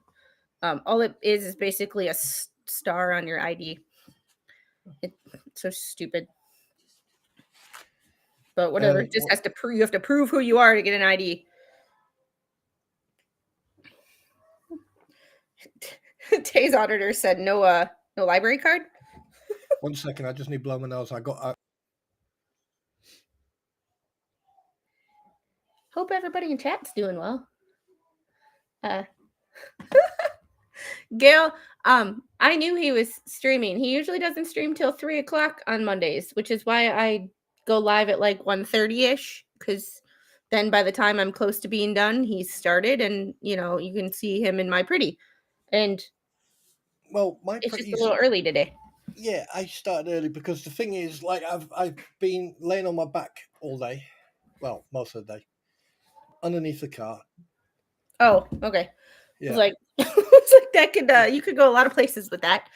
All it is basically a star on your ID. It's so stupid. But whatever, it just has to prove, you have to prove who you are to get an ID. Tay's auditor said no library card.
1 second, I just need to blow my nose. I got.
Hope everybody in chat's doing well. Gail, I knew he was streaming. He usually doesn't stream till 3:00 on Mondays, which is why I go live at like 1:30ish, because then by the time I'm close to being done, he's started, and you can see him in MyPretty. And
Well,
it's just a little early today.
Yeah, I started early because the thing is, like, I've been laying on my back all day. Well, most of the day, underneath the car.
Oh, okay.
Yeah,
Like, it's like that could you could go a lot of places with that.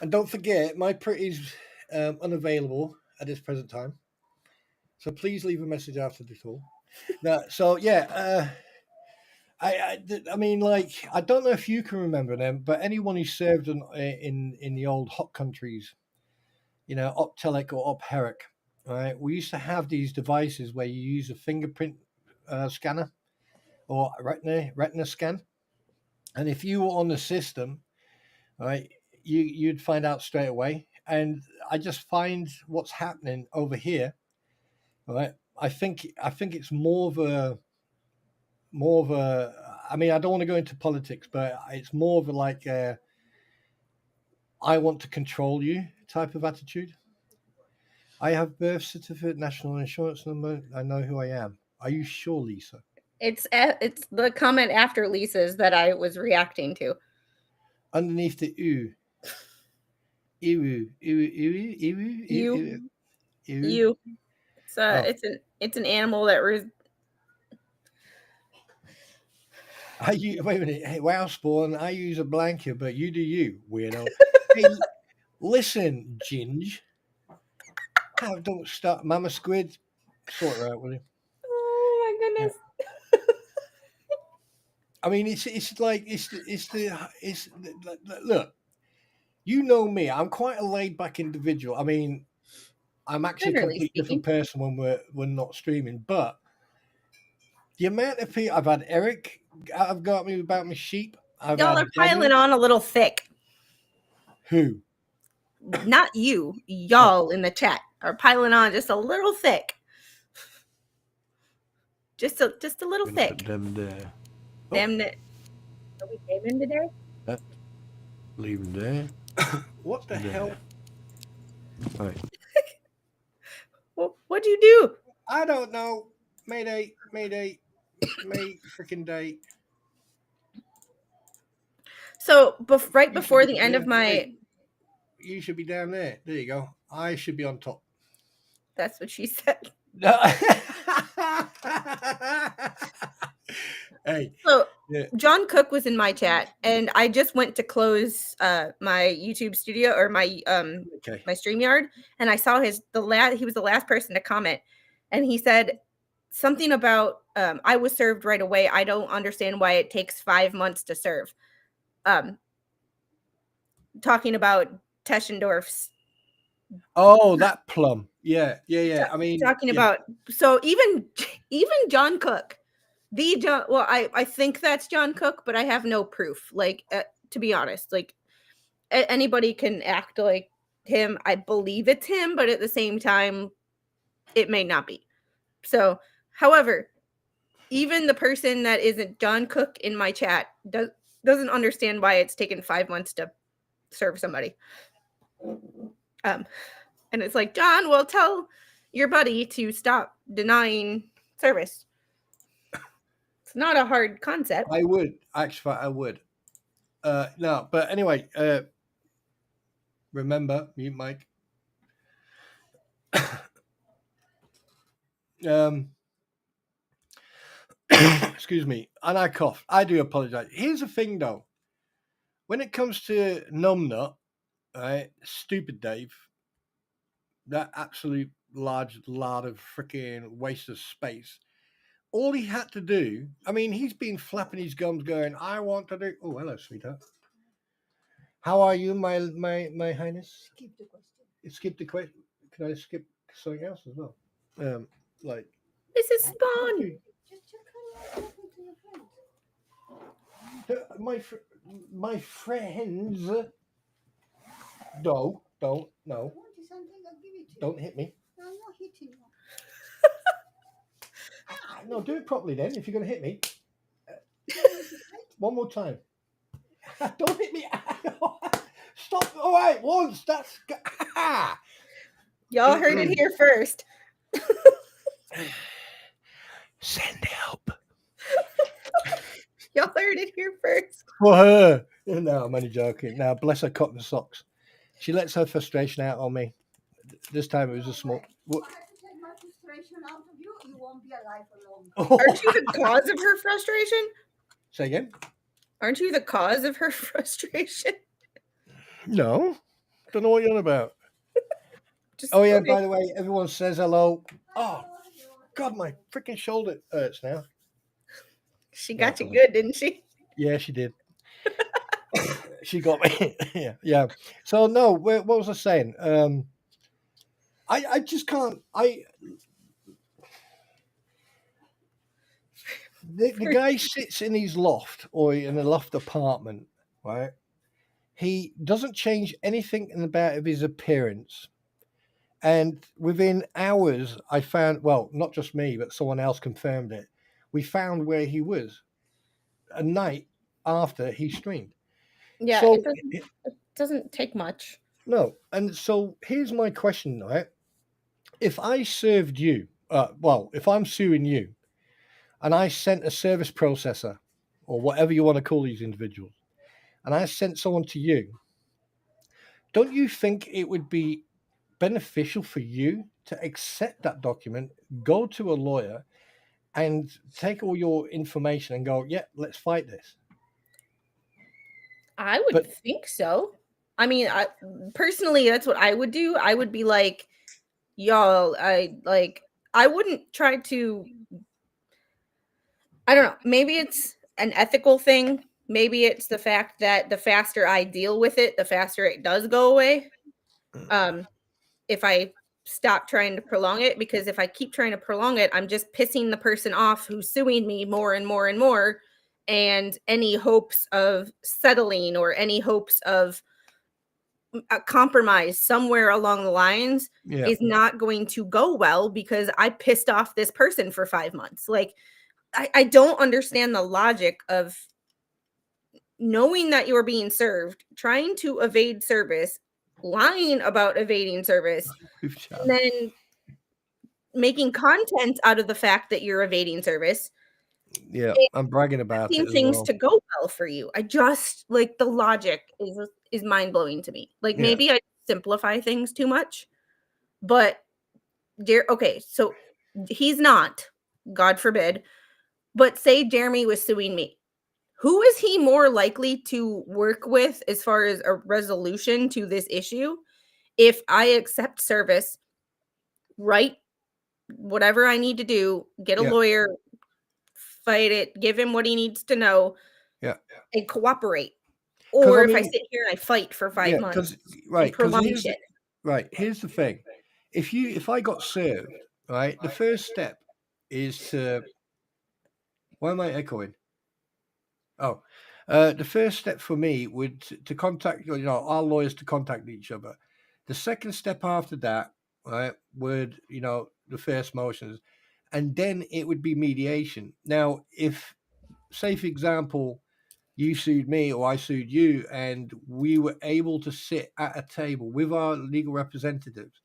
and don't forget, MyPretty's unavailable at this present time. So please leave a message after the call. No, so yeah, I mean, like, I don't know if you can remember them, but anyone who served in the old hot countries, Op Telek or Op Herrick, right? We used to have these devices where you use a fingerprint scanner or retina scan, and if you were on the system, right, you'd find out straight away. And I just find what's happening over here, right? I think it's more of a. I mean, I don't want to go into politics, but it's more of a like I want to control you type of attitude. I have birth certificate, national insurance number. I know who I am. Are you sure, Lisa?
It's the comment after Lisa's that I was reacting to.
Underneath the ooh, ew, ew, ew, ew, ew,
You,
ew, ew.
you. It's
Oh,
it's an animal that
wait a minute. Hey, wow, Spawn. I use a blanket, but you do you, weirdo. Hey, listen, Ginge. Don't start, Mama Squid. Sort her out, will you?
Oh my
Yeah.
goodness.
I mean, it's like look. You know me. I'm quite a laid back individual. I mean, I'm actually a
Generally
complete different
speaking.
person when we're not streaming. But the amount of people I've had, Eric, I've got me about my sheep. I've
Y'all
had
are piling
Daniel.
on a little thick.
Who?
Not you.
Oh,
Y'all in the chat are piling on just a little thick. Just a little
I'm gonna put
thick.
them there. Oh,
Them that are we gaming today?
that, leave them there. What the
There.
hell? All right.
Well, what'd you do?
I don't know. Mayday, Mayday, May freaking day.
So right
You should
before
be
the
up
end of
there.
my
Hey, you should be down there. There you go. I should be on top.
that's what she said.
No. Hey,
So
yeah.
John Cook was in my chat, and I just went to close my YouTube studio or
Okay.
my StreamYard, and I saw he was the last person to comment, and he said something about I was served right away. I don't understand why it takes 5 months to serve. Talking about Teschendorf's
Oh, that plum. Yeah, yeah, yeah. I mean,
talking
yeah.
about so even John Cook, the John. Well, I think that's John Cook, but I have no proof. Like to be honest, like anybody can act like him. I believe it's him, but at the same time, it may not be. So, however, even the person that isn't John Cook in my chat doesn't understand why it's taken 5 months to serve somebody. And it's like, John, well, tell your buddy to stop denying service. It's not a hard concept.
I would. Actually, I would. No, but anyway, remember, mute Mike. Excuse me. And I coughed. I do apologize. Here's the thing, though. When it comes to numbnut, right, stupid Dave, that absolute large lot of freaking waste of space. All he had to do, I mean, he's been flapping his gums, going, "I want to do." Oh, hello, sweetheart. How are you, my highness?
Skip the question.
Skip the question. Can I skip something else as well? Like
This is Spawn.
Just check how you're talking to your friends.
my friends. No, don't, no,
Want something? I'll give it to you.
don't hit me.
No, I'm not hitting you.
No, do it properly then. If you're gonna hit me, one more time. Don't hit me. Stop. All right, once. That's.
Y'all heard it here first.
Send help
Y'all heard it here first.
for her. No, I'm only joking. Now, bless her cotton socks. She lets her frustration out on me. This time it was a small.
If I had to take my frustration out of you, you won't be alive for long.
Aren't you the cause of her frustration?
Say again?
Aren't you the cause of her frustration?
No. Don't know what you're on about.
Just,
Oh, yeah,
okay.
by the way, everyone says hello. Oh, God, my freaking shoulder hurts now.
She got you good, didn't she?
Yeah, she did. She got me. Yeah. So, no, what was I saying? I just can't. The guy sits in his loft or in a loft apartment, right? He doesn't change anything about his appearance. And within hours, I found, well, not just me, but someone else confirmed it. We found where he was a night after he streamed.
Yeah,
So,
it doesn't take much.
no. And so here's my question, right? If I served you, if I'm suing you and I sent a service processor or whatever you want to call these individuals, and I sent someone to you, don't you think it would be beneficial for you to accept that document, go to a lawyer, and take all your information and go, yeah, let's fight this?
I would think so. I mean, personally, that's what I would do. I would be like, y'all, I wouldn't try to, I don't know, maybe it's an ethical thing. Maybe it's the fact that the faster I deal with it, the faster it does go away. If I stop trying to prolong it, because if I keep trying to prolong it, I'm just pissing the person off who's suing me more and more and more. And any hopes of settling or any hopes of a compromise somewhere along the lines is not going to go well because I pissed off this person for 5 months. Like, I don't understand the logic of knowing that you're being served, trying to evade service, lying about evading service, and then making content out of the fact that you're evading service.
Yeah, I'm bragging about it as
things
well.
to go well for you. I just like the logic is mind blowing to me. Like maybe I simplify things too much, but okay, so he's not, God forbid, but say Jeremy was suing me. Who is he more likely to work with as far as a resolution to this issue? If I accept service, write whatever I need to do, get a lawyer, fight it, give him what he needs to know, and cooperate. Or if I sit here and I fight for 5 months, and prolong shit.
Right, here's the thing. If I got served, right, the first step is to. Why am I echoing? Oh, the first step for me would to contact, our lawyers to contact each other. The second step after that, right, would, the first motions, and then it would be mediation. Now, if, say, for example, you sued me or I sued you, and we were able to sit at a table with our legal representatives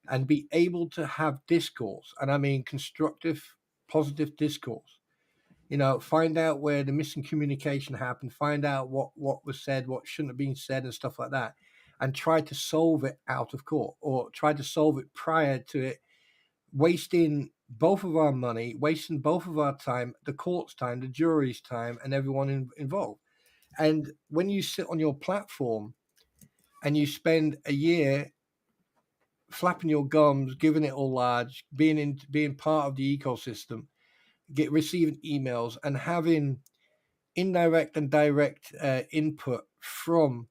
and be able to have discourse, and I mean constructive, positive discourse, find out where the missing communication happened, find out what was said, what shouldn't have been said, and stuff like that, and try to solve it out of court or try to solve it prior to it wasting both of our money, wasting both of our time, the court's time, the jury's time, and everyone involved. And when you sit on your platform and you spend a year flapping your gums, giving it all large, being part of the ecosystem, receiving emails and having indirect and direct input from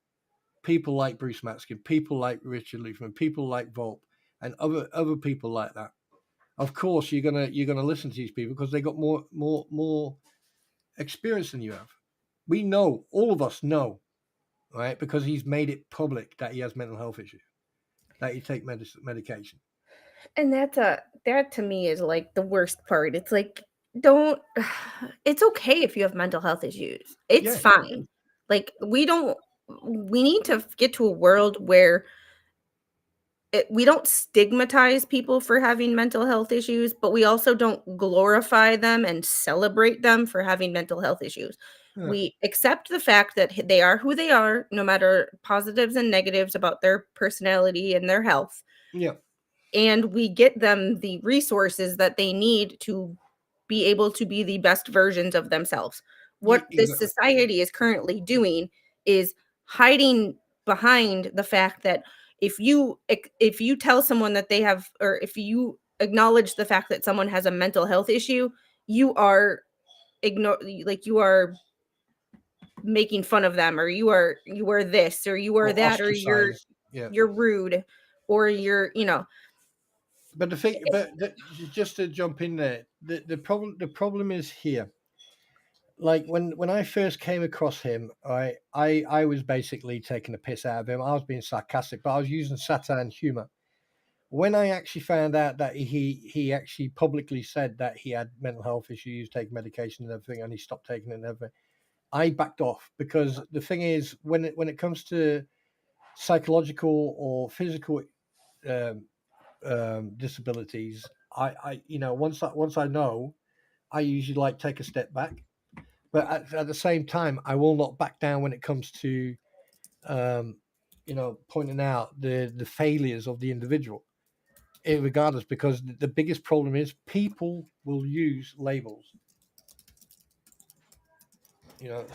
people like Bruce Matskin, people like Richard Luthman, people like Volpe, and other people like that. Of course, you're gonna listen to these people because they got more experience than you have. We know, all of us know, right? Because he's made it public that he has mental health issues, that he take medication.
And that to me is like the worst part. It's like, it's okay if you have mental health issues. It's fine. Like we need to get to a world where we don't stigmatize people for having mental health issues, but we also don't glorify them and celebrate them for having mental health issues.
Yeah.
We accept the fact that they are who they are, no matter positives and negatives about their personality and their health.
Yeah.
And we get them the resources that they need to be able to be the best versions of themselves. What this
Exactly.
society is currently doing is hiding behind the fact that if you tell someone that they have, or if you acknowledge the fact that someone has a mental health issue, you are you are making fun of them, or you are this, or you are
Or
that, or
ostracized. Yeah.
you're rude, or you're
But the thing, just to jump in there, the problem is here. Like when I first came across him, I was basically taking a piss out of him. I was being sarcastic, but I was using satire and humor. When I actually found out that he actually publicly said that he had mental health issues, taking medication and everything, and he stopped taking it and everything, I backed off, because the thing is, when it comes to psychological or physical um, disabilities, I once I know, I usually like take a step back. But at the same time, I will not back down when it comes to um, pointing out the failures of the individual, regardless, because the biggest problem is people will use labels.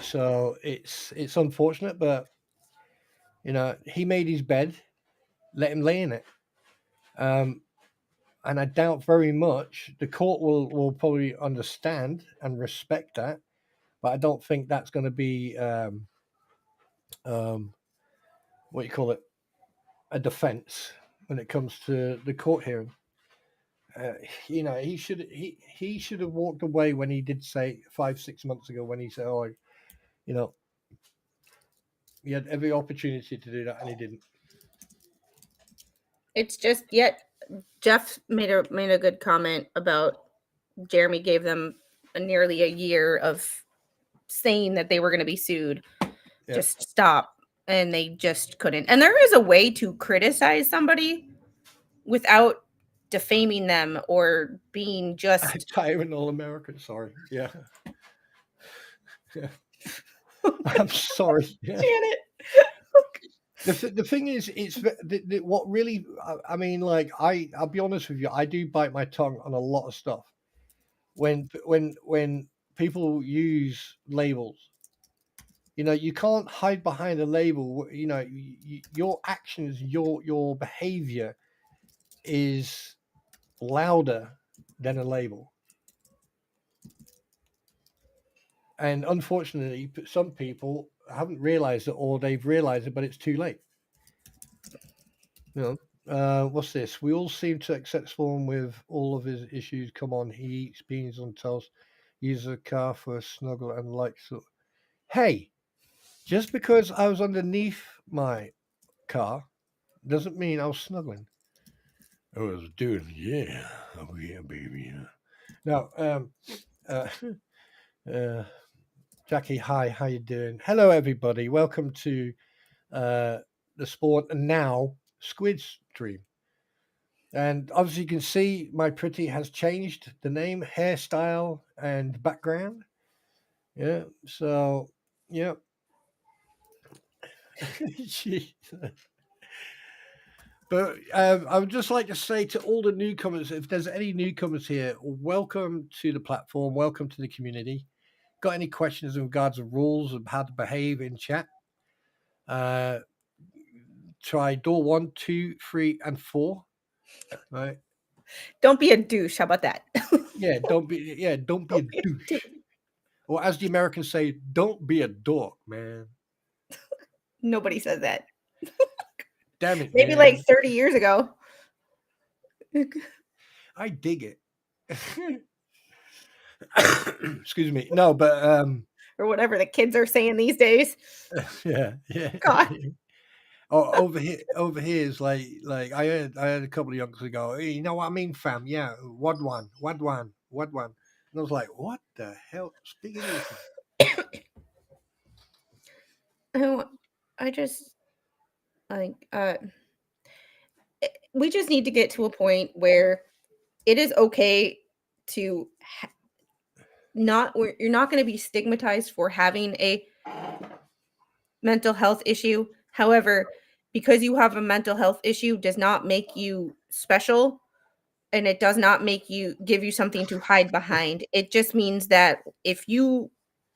So it's unfortunate, but he made his bed, let him lay in it. Um, and I doubt very much the court will probably understand and respect that, but I don't think that's going to be um, what you call it, a defense when it comes to the court hearing. Uh, he should have walked away when he did say 5 6 months ago, when he said, "Oh, you know, he had every opportunity to do that and he didn't."
it's just yet Jeff made a good comment about Jeremy gave them nearly a year of saying that they were going to be sued.
Yeah.
Just stop. And they just couldn't. And there is a way to criticize somebody without defaming them or being just
Tyrant all American. Sorry. Yeah. Yeah. I'm sorry. Yeah.
Janet.
The thing is, what really, I mean, like, I'll be honest with you, I do bite my tongue on a lot of stuff when people use labels. You can't hide behind a label. Your actions, your behavior is louder than a label. And unfortunately, some people haven't realized it, or they've realized it, but it's too late. What's this? We all seem to accept Spawn with all of his issues. Come on, he eats beans on toast, uses a car for a snuggle, and likes it. Hey, just because I was underneath my car doesn't mean I was snuggling. I was doing, yeah, oh yeah, baby. Yeah. Now, uh, uh, Jackie, hi, how you doing? Hello, everybody. Welcome to the Sport and Now Squid stream. And obviously, you can see MyPretty has changed the name, hairstyle, and background. Yeah. So, yeah. But I would just like to say to all the newcomers, if there's any newcomers here, welcome to the platform, welcome to the community. Got any questions in regards to rules of how to behave in chat? Try door 1, 2, 3, and 4. Right?
Don't be a douche. How about that?
Don't be a douche. Or as the Americans say, don't be a dork, man.
Nobody says that.
Damn it,
Maybe
man.
like 30 years ago.
I dig it. Excuse me. No, but
or whatever the kids are saying these days.
yeah.
God.
Oh, over here is like I heard a couple of youngsters ago. Hey, you know what I mean, fam? Yeah, what one. And I was like, what the hell? Speak English.
Oh, I just like we just need to get to a point where it is okay to you're not going to be stigmatized for having a mental health issue. However, because you have a mental health issue does not make you special, and it does not make you give you something to hide behind. It just means that if you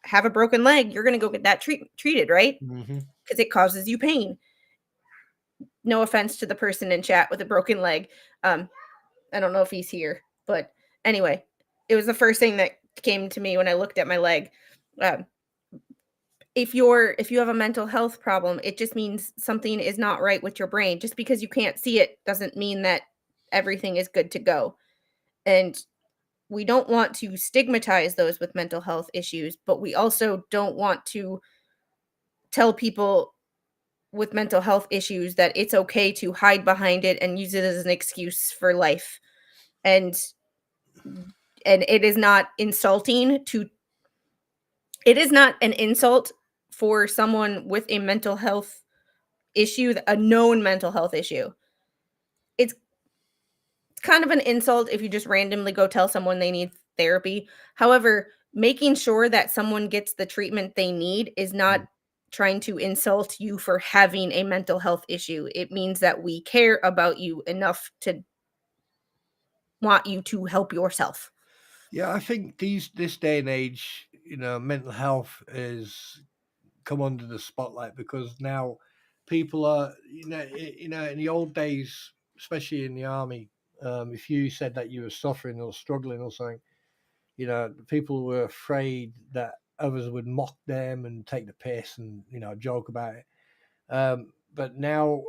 have a broken leg, you're going to go get that treated, right?
Mm-hmm.
Because it causes you pain. No offense to the person in chat with a broken leg. I don't know if he's here, but anyway, it was the first thing that came to me when I looked at my leg. If you have a mental health problem, it just means something is not right with your brain. Just because you can't see it doesn't mean that everything is good to go. And we don't want to stigmatize those with mental health issues, but we also don't want to tell people with mental health issues that it's okay to hide behind it and use it as an excuse for life. And it is not insulting to it is not an insult for someone with a mental health issue, a known mental health issue. It's kind of an insult if you just randomly go tell someone they need therapy. However, making sure that someone gets the treatment they need is not trying to insult you for having a mental health issue. It means that we care about you enough to want you to help yourself.
Yeah, I think this day and age, mental health is come under the spotlight because now people are, in the old days, especially in the army, if you said that you were suffering or struggling or something, people were afraid that others would mock them and take the piss and joke about it. But now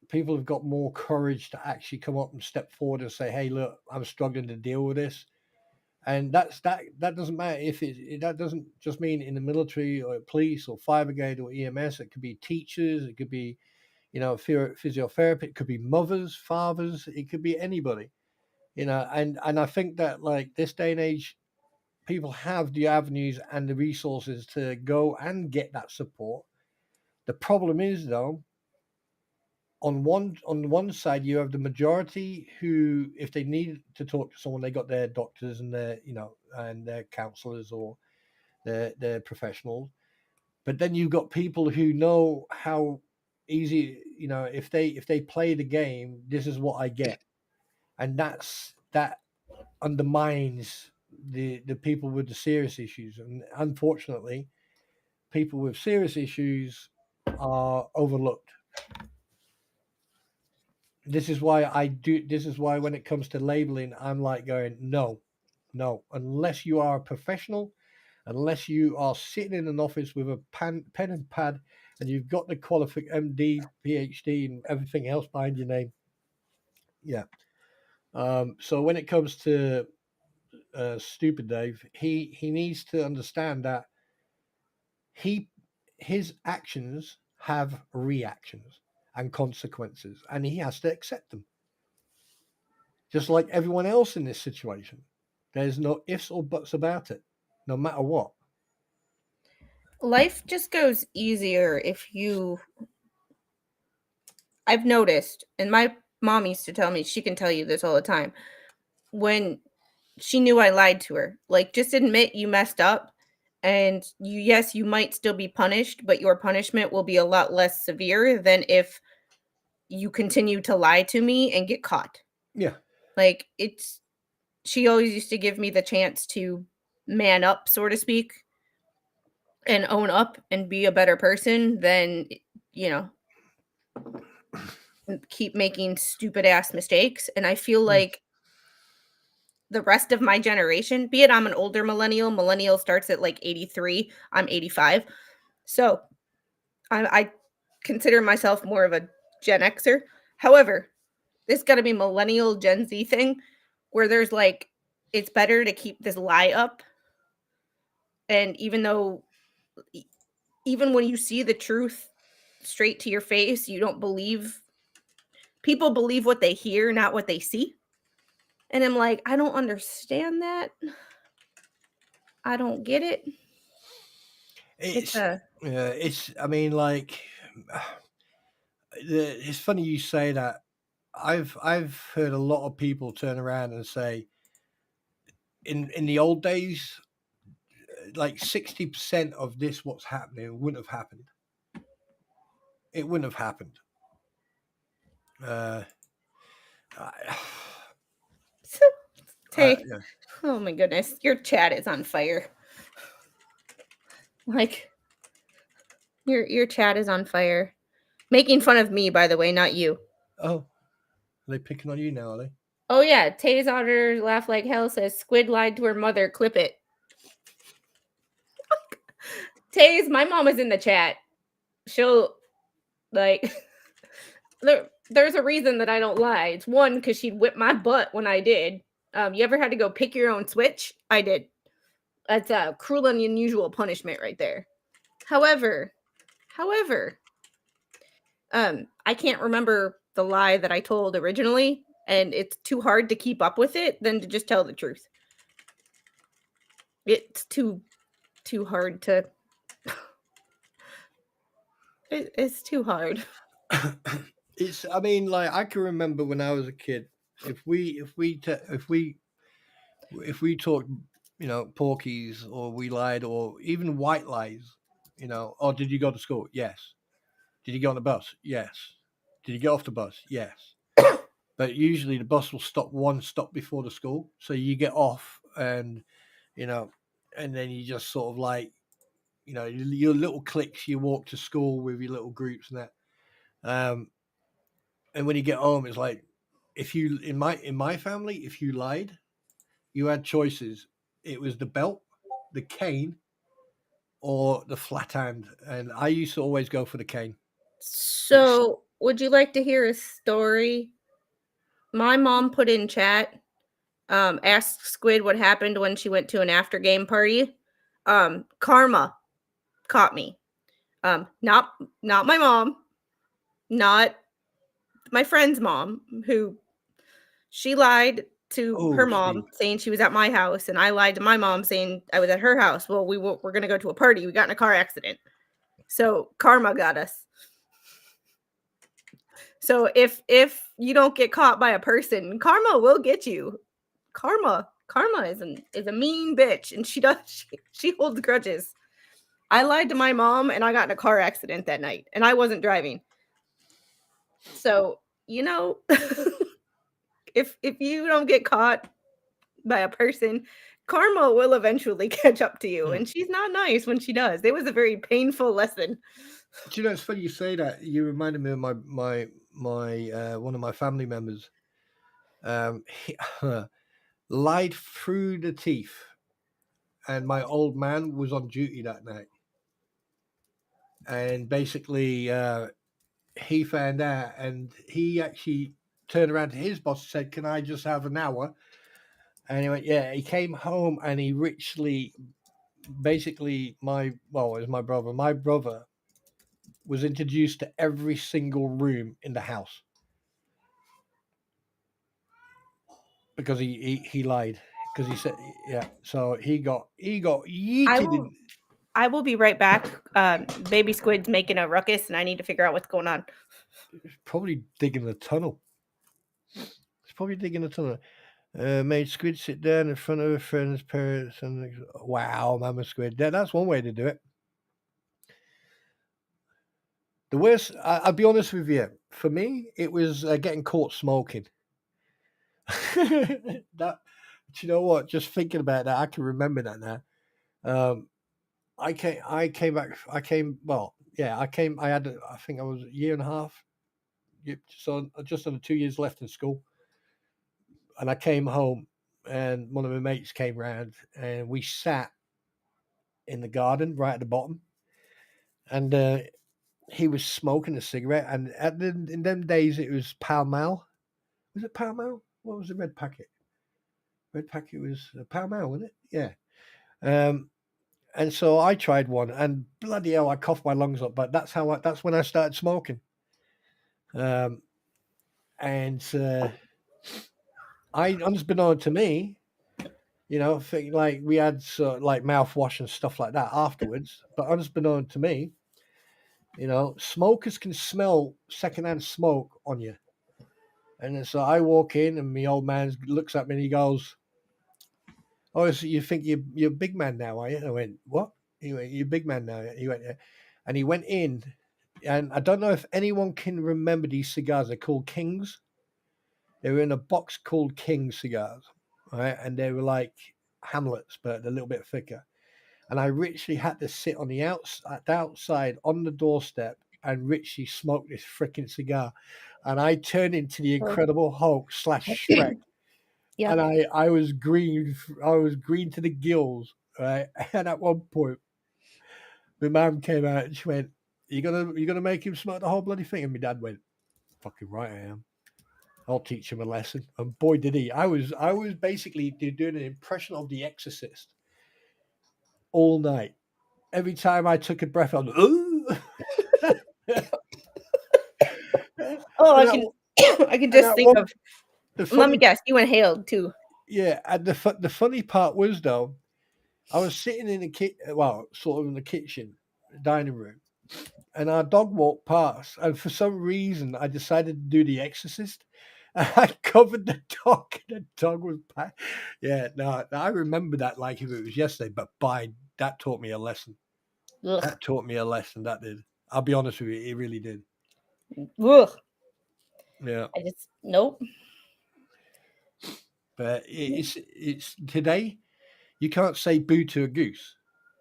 people have got more courage to actually come up and step forward and say, "Hey, look, I'm struggling to deal with this." And that doesn't matter if that doesn't just mean in the military or police or fire brigade or EMS. It could be teachers, it could be physiotherapy, it could be mothers, fathers, it could be anybody. And I think that like this day and age, people have the avenues and the resources to go and get that support. The problem is though, on one side you have the majority who, if they need to talk to someone, they got their doctors and their and their counselors or their professionals. But then you've got people who know how easy, if they play the game, this is what I get. And that undermines the people with the serious issues. And unfortunately, people with serious issues are overlooked. This is why when it comes to labeling, I'm like going, no, unless you are a professional, unless you are sitting in an office with a pen and pad and you've got the MD, PhD, and everything else behind your name. Yeah. So when it comes to Stupid Dave, he needs to understand that he his actions have reactions and consequences, and he has to accept them. Just like everyone else in this situation. There's no ifs or buts about it, no matter what.
Life just goes easier if you I've noticed, and my mom used to tell me, she can tell you this all the time, when she knew I lied to her, like, just admit you messed up, and yes, you might still be punished, but your punishment will be a lot less severe than if you continue to lie to me and get caught.
Yeah.
Like, she always used to give me the chance to man up, so to speak, and own up and be a better person than, you know, keep making stupid ass mistakes. And I feel like the rest of my generation, be it I'm an older millennial starts at like 83, I'm 85. So I consider myself more of a Gen Xer. However, this got to be millennial Gen Z thing where there's like, it's better to keep this lie up. And even when you see the truth straight to your face, you don't believe, people believe what they hear, not what they see. And I'm like, I don't understand that. I don't get it. It's a
It's I mean, like, it's funny you say that I've heard a lot of people turn around and say, in the old days, like 60% of this what's happening wouldn't have happened. It wouldn't have happened. I,
Tay,
yeah.
oh my goodness, your chat is on fire. Like, your chat is on fire. Making fun of me, by the way, not you.
Oh, are they picking on you now, are they?
Oh yeah, Tay's auditor laugh like hell says Squid lied to her mother. Clip it. Tay's, my mom is in the chat. She'll like there's a reason that I don't lie. It's one, because she'd whip my butt when I did. You ever had to go pick your own switch? I did. That's a cruel and unusual punishment right there. However, I can't remember the lie that I told originally, and it's too hard to keep up with it than to just tell the truth. It's too hard to. It's too hard.
It's. I mean, like I can remember when I was a kid. If we talked, porkies, or we lied, or even white lies, or did you go to school? Yes. Did you get on the bus? Yes. Did you get off the bus? Yes. But usually the bus will stop one stop before the school, so you get off, and and then you just sort of like, your little cliques. You walk to school with your little groups and that. And when you get home, it's like, if you in my family, if you lied, you had choices. It was the belt, the cane, or the flat hand, and I used to always go for the cane.
So, would you like to hear a story? My mom put in chat, asked Squid what happened when she went to an after game party. Karma caught me. Not my mom, not my friend's mom, who she lied to her mom
Steve.
saying she was at my house, and I lied to my mom saying I was at her house. Well, we're gonna go to a party. We got in a car accident, so karma got us. So if you don't get caught by a person, karma will get you. Karma is a mean bitch, and she holds grudges. I lied to my mom, and I got in a car accident that night, and I wasn't driving. So, if you don't get caught by a person, karma will eventually catch up to you, and she's not nice when she does. It was a very painful lesson.
Do you know, it's funny you say that. You reminded me of my one of my family members. He lied through the teeth, and my old man was on duty that night, and basically he found out, and he actually turned around to his boss and said, "Can I just have an hour?" And he went, "Yeah." He came home, and he richly, basically, it was my brother. My brother was introduced to every single room in the house because he lied, because he said, yeah. So he got yeeted.
I will be right back. Baby Squid's making a ruckus, and I need to figure out what's going on.
Probably digging a tunnel. It's probably digging a tunnel. Made Squid sit down in front of her friend's parents, and wow, Mama Squid. That's one way to do it. The worst, I'll be honest with you. For me, it was getting caught smoking. Do you know what? Just thinking about that, I can remember that now. I came back. I think I was a year and a half. So just under 2 years left in school, and I came home, and one of my mates came round, and we sat in the garden right at the bottom, and he was smoking a cigarette. And in them days, it was Pall Mall. Was it Pall Mall? What was the red packet? Red packet was Pall Mall, wasn't it? Yeah. And so I tried one, and bloody hell, I coughed my lungs up. But that's when I started smoking. Unbeknown to me, like we had like mouthwash and stuff like that afterwards. But unbeknown to me, smokers can smell secondhand smoke on you, And then so I walk in, and my old man looks at me and he goes, "Oh, so you think you're a big man now, are you?" And I went, "What?" He went, "You're a big man now." He went, "Yeah." And he went in, and I don't know if anyone can remember these cigars. They're called Kings. They were in a box called King cigars, right? And they were like Hamlets, but a little bit thicker. And I literally had to sit on the outside on the doorstep and Richie smoked this freaking cigar. And I turned into the Incredible Hulk / Shrek.
Yeah.
And I was green. I was green to the gills, right? And at one point, my mum came out and she went, you gonna make him smoke the whole bloody thing?" And my dad went, "Fucking right I am. I'll teach him a lesson." And boy did he. I was basically doing an impression of The Exorcist all night. Every time I took a breath, I was, "Ooh."
Oh,
And
I can
and
just
at
think
one-
of.
the
Let me
funny,
guess. You inhaled too.
yeah, and the funny part was though, I was sitting in sort of in the kitchen, dining room, and our dog walked past, and for some reason, I decided to do The Exorcist. And I covered the dog, and the dog was back. Yeah, no, I remember that like if it was yesterday, but that taught me a lesson.
Ugh.
That taught me a lesson. That did. I'll be honest with you, it really did.
Ugh.
Yeah,
I just nope.
but it's today. You can't say boo to a goose.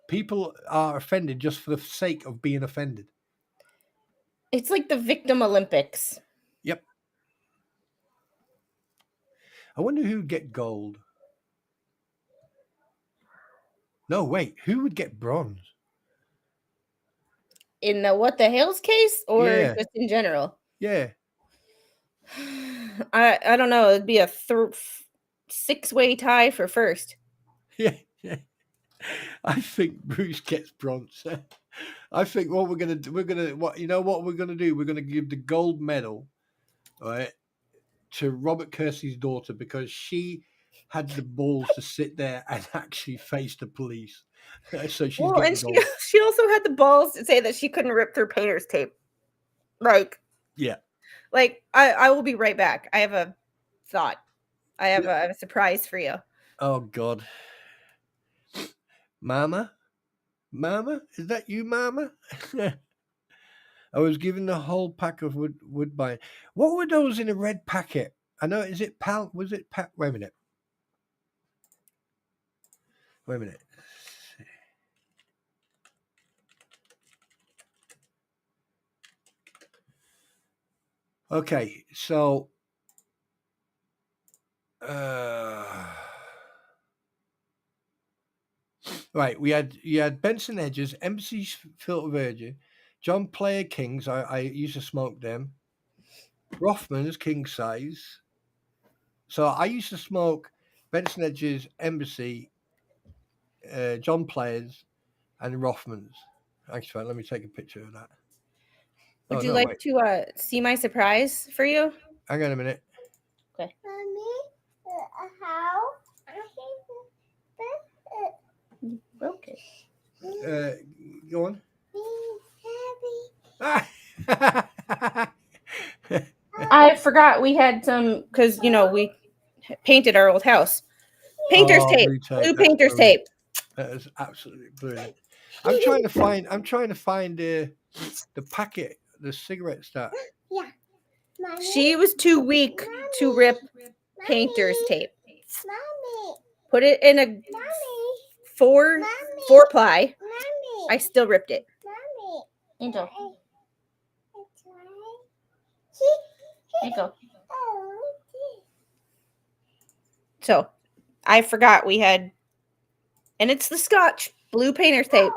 People are offended just for the sake of being offended.
It's like the Victim Olympics.
Yep. I wonder who would get gold. No, wait, who would get bronze?
In the What the Hell's case, or
Yeah.
just in general?
Yeah.
I don't know. It'd be a 6-way tie for first.
Yeah. I think Bruce gets bronze. I think what we're gonna do, we're gonna do? We're gonna give the gold medal, right, to Robert Kersey's daughter because she had the balls to sit there and actually face the police. So she's
Well,
getting
and
gold.
she also had the balls to say that she couldn't rip through painter's tape.
Yeah.
I will be right back. I have a thought. I have a surprise for you.
Oh God. Mama? Is that you, Mama? I was given the whole pack of woodbine. What were those in a red packet? I know. Is it pal? Was it pat? Wait a minute. Okay, so right, you had Benson Hedges, Embassy Filter Virgin, John Player Kings. I used to smoke them. Rothman's King Size. So I used to smoke Benson Hedges, Embassy, John Players, and Rothman's. Actually, let me take a picture of that.
Would you like to see my surprise for you?
Hang on a minute.
Okay.
Mommy, how?
Broke it.
Go on.
I forgot we had some because we painted our old house. Painter's tape. Blue painter's tape.
That is absolutely brilliant. I'm trying to find the packet, the cigarette stuff.
Yeah. Mommy,
She was too weak to rip painter's tape.
Mommy,
Put it in a
Mommy,
4-ply.
Mommy,
I still ripped it.
Mommy.
Angel,
It's right.
there you go.
Oh,
So I forgot we had, and it's the Scotch blue painter's tape.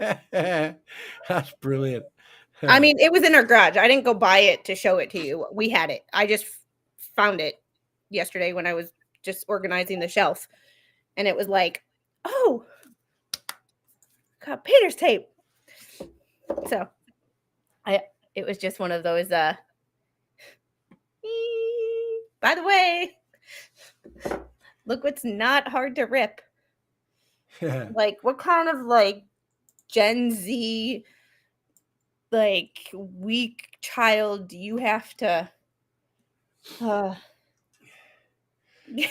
That's brilliant.
I mean, it was in our garage. I didn't go buy it to show it to you. We had it. I just found it yesterday when I was just organizing the shelf. And it was like, oh, got painter's tape. So it was just one of those by the way, look what's not hard to rip. Like, what kind of Gen Z weak child do you have to Uh,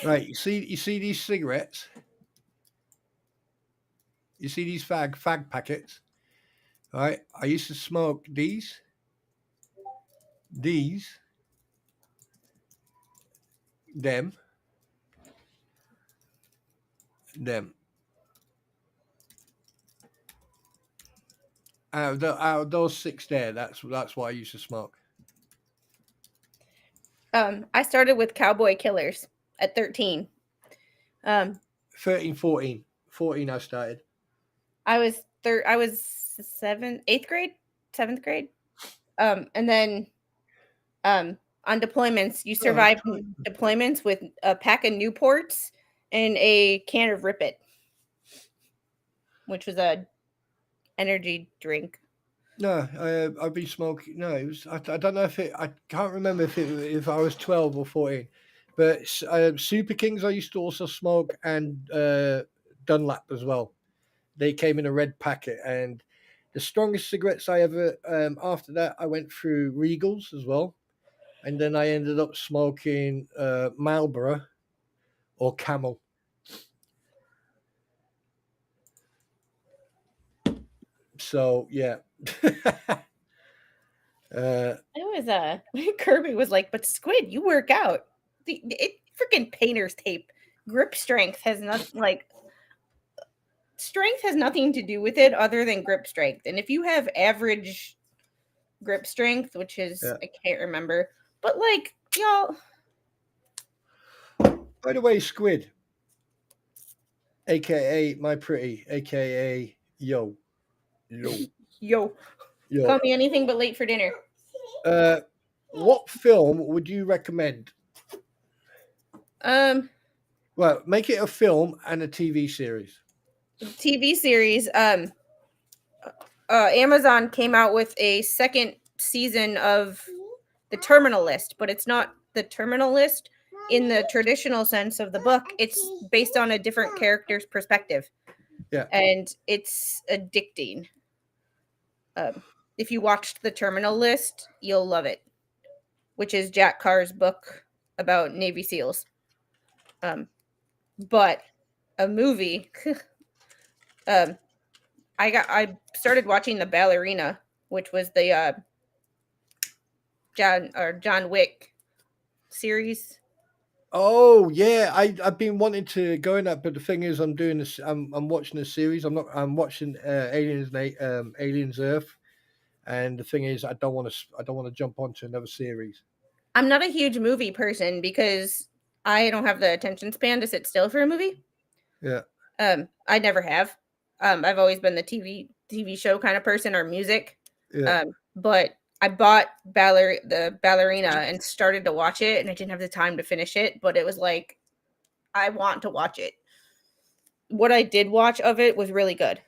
Right, you see these cigarettes? You see these fag packets? Right, I used to smoke these, them, them. Out of those 6 there, that's what I used to smoke.
I started with Cowboy Killers at 13.
13, 14. 14 I started.
I was eighth grade, 7th grade. And then on deployments, you survive deployments with a pack of Newports and a can of Rip It, which was a energy drink.
No, I've been smoking. No, it was. I don't know if it. I can't remember if I was 12 or 14. But Super Kings I used to also smoke, and Dunlap as well. They came in a red packet, and the strongest cigarettes I ever. After that, I went through Regals as well, and then I ended up smoking Marlboro or Camel. So yeah.
It was Kirby was like, but Squid, you work out. It freaking painter's tape. Grip strength has strength has nothing to do with it other than grip strength. And if you have average grip strength, which is
Yeah.
I can't remember, but like y'all.
By the way, Squid, aka MyPretty, aka Yo.
Yo, call me anything but late for dinner.
What film would you recommend? Well, make it a film and a TV series.
TV series. Amazon came out with a second season of the Terminal List, but it's not the Terminal List in the traditional sense of the book. It's based on a different character's perspective.
Yeah.
And it's addicting. If you watched the Terminal List, you'll love it, which is Jack Carr's book about Navy SEALs. But a movie, I started watching The Ballerina, which was the John Wick series.
Oh yeah, I've been wanting to go in that, but the thing is, I'm doing this. I'm watching a series. I'm watching Aliens Earth, and the thing is, I don't want to jump onto another series.
I'm not a huge movie person because I don't have the attention span to sit still for a movie.
Yeah.
I never have. I've always been the TV show kind of person or music.
Yeah.
But I bought the Ballerina and started to watch it, and I didn't have the time to finish it. But it was like, I want to watch it. What I did watch of it was really good.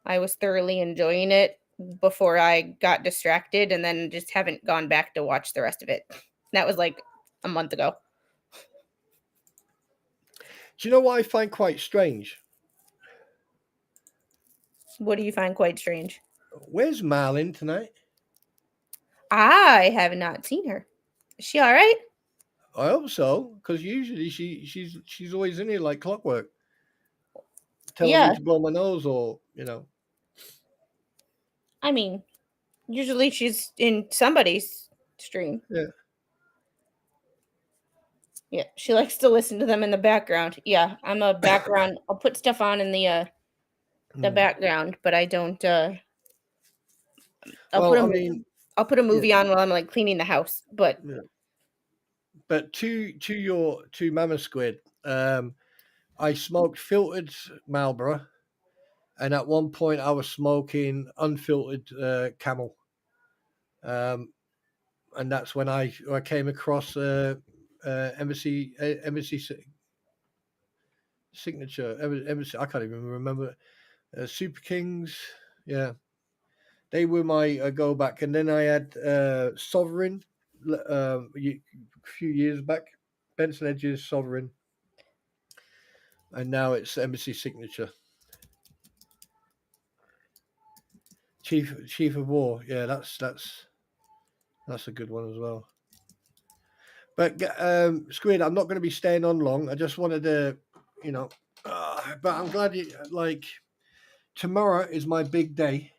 I was thoroughly enjoying it before I got distracted, and then just haven't gone back to watch the rest of it. That was like a month ago.
Do you know what I find quite strange?
What do you find quite strange?
Where's Marlin tonight?
I have not seen her. Is she all right?
I hope so, because usually she's always in here like clockwork, telling me to blow my nose, or
I mean, usually she's in somebody's stream.
Yeah.
Yeah, she likes to listen to them in the background. Yeah, I'm a background. I'll put stuff on in the background, but I don't. I'll put a movie on while I'm like cleaning the house. But
to Mama Squid, I smoked filtered Marlboro, and at one point I was smoking unfiltered Camel. And that's when I came across Embassy Signature. Embassy, I can't even remember. Super Kings, yeah, they were my go back. And then I had Sovereign a few years back, Benson Edge's Sovereign, and now it's Embassy Signature. Chief of War, yeah, that's a good one as well. But Squid, I'm not going to be staying on long. I just wanted to, you know, but I'm glad you like. Tomorrow is my big day.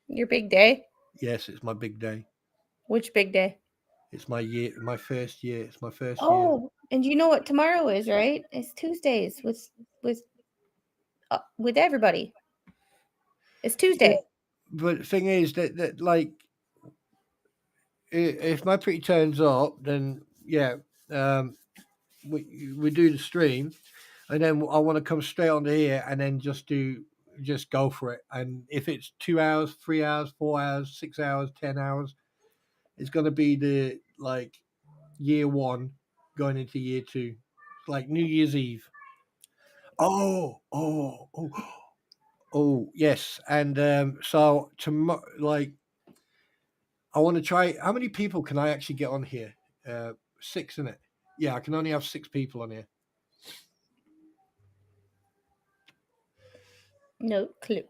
Your big day?
Yes, it's my big day.
Which big day?
It's my year, my first year. It's my first year.
Oh, and you know what tomorrow is, right? It's Tuesdays with everybody. It's Tuesday.
But the thing is that like, if my pretty turns up, then yeah, um, we do the stream, and then I want to come straight onto here and then just go for it. And if it's 2 hours, 3 hours, 4 hours, 6 hours, 10 hours, it's gonna be the like year one going into year two, like New Year's Eve. Oh, yes, and so tomorrow, like I want to try. How many people can I actually get on here? Six, isn't it? Yeah, I can only have 6 people on here.
No clue.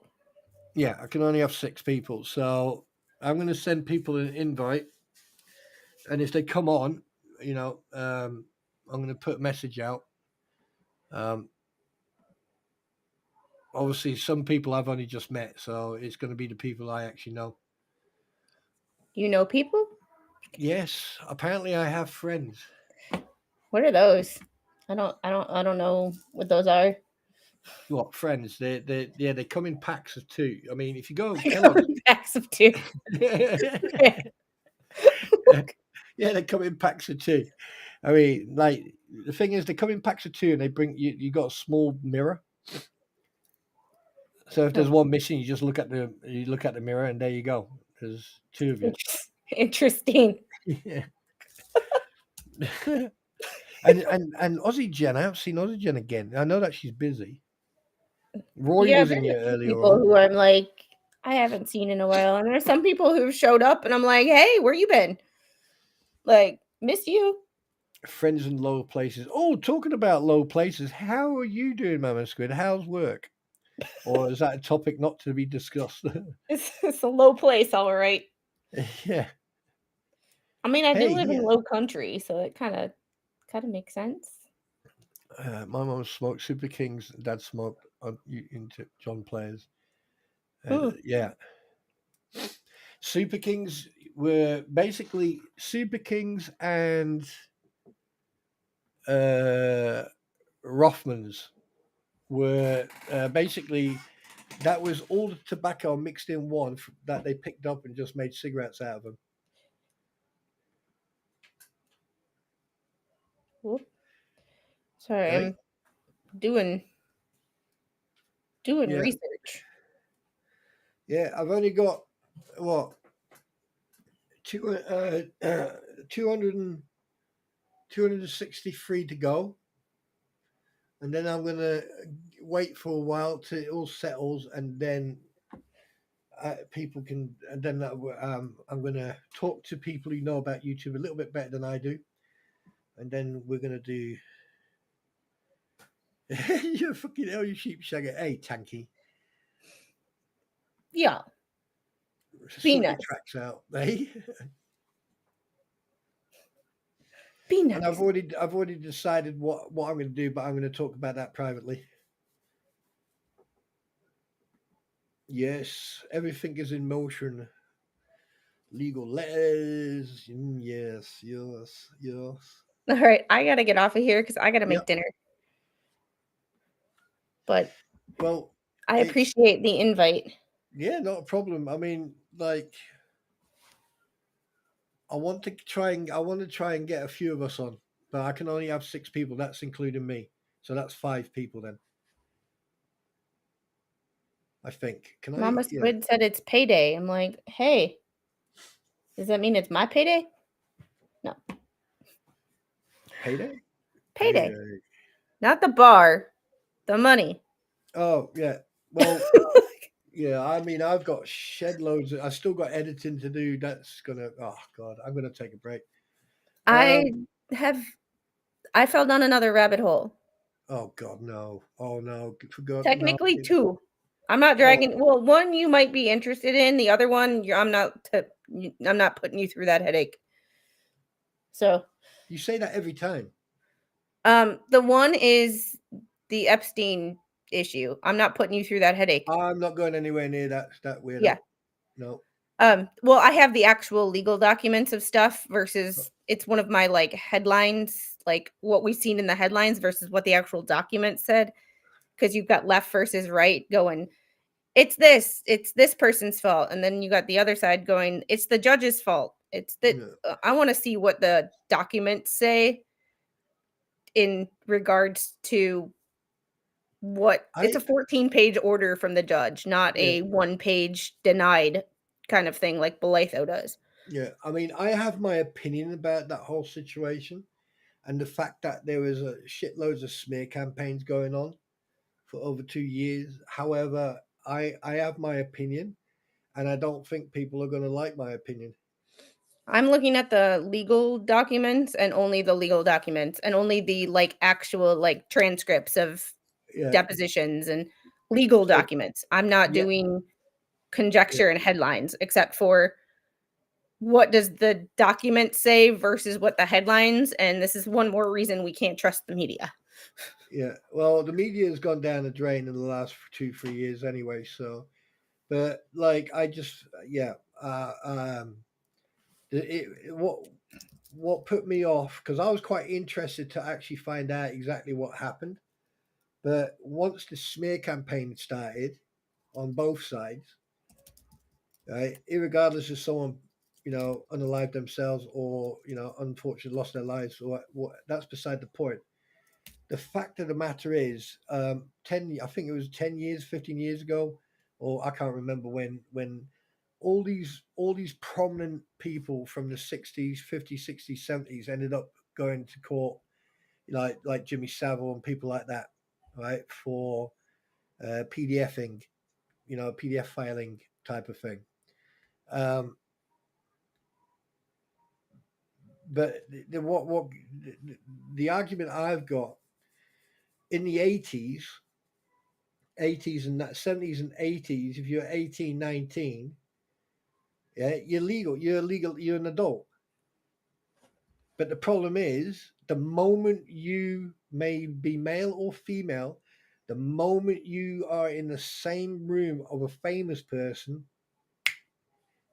Yeah, I can only have 6 people. So I'm going to send people an invite, and if they come on, I'm going to put a message out. Um, Obviously, some people I've only just met, so it's going to be the people I actually know.
You know people?
Yes, apparently I have friends.
What are those? I don't know what those are.
What friends? They come in packs of 2. I mean, if you go Kellogg's,
Packs of 2.
yeah, they come in packs of 2. I mean, like the thing is, they come in packs of 2, and they bring you. You got a small mirror, so if there's one missing, you just look at the mirror, and there you go. There's 2 of you.
Interesting.
Yeah. and Aussie Jen, I haven't seen Aussie Jen again. I know that she's busy. Roy
Yeah,
was in
there's
here
a few
earlier
people
on.
who I'm like, I haven't seen in a while. And there's some people who've showed up and I'm like, hey, where you been? Like, miss you.
Friends in low places. Oh, talking about low places, how are you doing, Mama Squid? How's work? Or is that a topic not to be discussed?
It's a low place, all right.
Yeah.
I mean, I do
Hey,
live in
yeah.
low country, so it kind of makes sense.
My mom smoked Super Kings. Dad smoked into John Players.
Ooh.
Yeah. Super Kings were basically Super Kings and Rothmans were basically that was all the tobacco mixed in one that they picked up and just made cigarettes out of them.
Whoop. Sorry,
Right?
I'm doing
Yeah.
research.
Yeah, I've only got what 263 to go, and then I'm gonna wait for a while till it all settles, and then people can. And then I'm gonna talk to people who know about YouTube a little bit better than I do, and then we're gonna do. You fucking hell, you sheep shagger. Hey, Tanky.
Yeah.
Sort
Be
your
nice.
tracks out, eh?
Be nice.
And I've already decided what I'm going to do, but I'm going to talk about that privately. Yes, everything is in motion. Legal letters. Yes.
All right, I gotta get off of here because I gotta make
Yep.
dinner. But
Well,
I appreciate the invite.
Yeah, not a problem. I mean, like, I want to try and get a few of us on, but I can only have 6 people. That's including me, so that's 5 people then. I think. Can
Mama
I?
Squid said it's payday. I'm like, hey, does that mean it's my payday? No.
Payday?
Payday. Not the bar, the money.
Oh, yeah. Well, yeah, I mean, I've got shed loads. I still got editing to do. That's gonna. Oh God, I'm gonna take a break.
I fell down another rabbit hole.
Oh God, no. Oh no. For God, no.
Technically 2. I'm not dragging. Well, one you might be interested in. The other one, I'm not. I'm not putting you through that headache. So,
You say that every time.
the one is the Epstein issue. I'm not putting you through that headache.
I'm not going anywhere near that weirdo.
Yeah.
No.
Well, I have the actual legal documents of stuff versus it's one of my like headlines, like what we've seen in the headlines versus what the actual document said. Because you've got left versus right going, it's this person's fault. And then you got the other side going, it's the judge's fault. It's that I want to see what the documents say in regards to what it's a 14-page order from the judge, not a 1-page denied kind of thing like Belatho does.
Yeah, I mean, I have my opinion about that whole situation and the fact that there was a shitloads of smear campaigns going on for over 2 years. However, I have my opinion, and I don't think people are going to like my opinion.
I'm looking at the legal documents and only the legal documents and only the like actual like transcripts of depositions and legal documents. I'm not doing conjecture and headlines except for what does the document say versus what the headlines, and this is one more reason we can't trust the media.
Yeah, well, the media has gone down the drain in the last 2-3 years anyway, so but like I just what put me off, because I was quite interested to actually find out exactly what happened, but once the smear campaign started on both sides, right, irregardless of someone unalived themselves or unfortunately lost their lives, or what, that's beside the point. The fact of the matter is, I think it was 10 years, 15 years ago, or I can't remember when all these prominent people from the 60s, 50s, 60s, 70s ended up going to court, like Jimmy Savile and people like that, right, for PDFing, PDF filing type of thing. But the argument I've got, in the 80s and 70s and 80s, if you're 18, 19, you're legal, you're an adult. But the problem is, the moment you may be male or female, the moment you are in the same room of a famous person,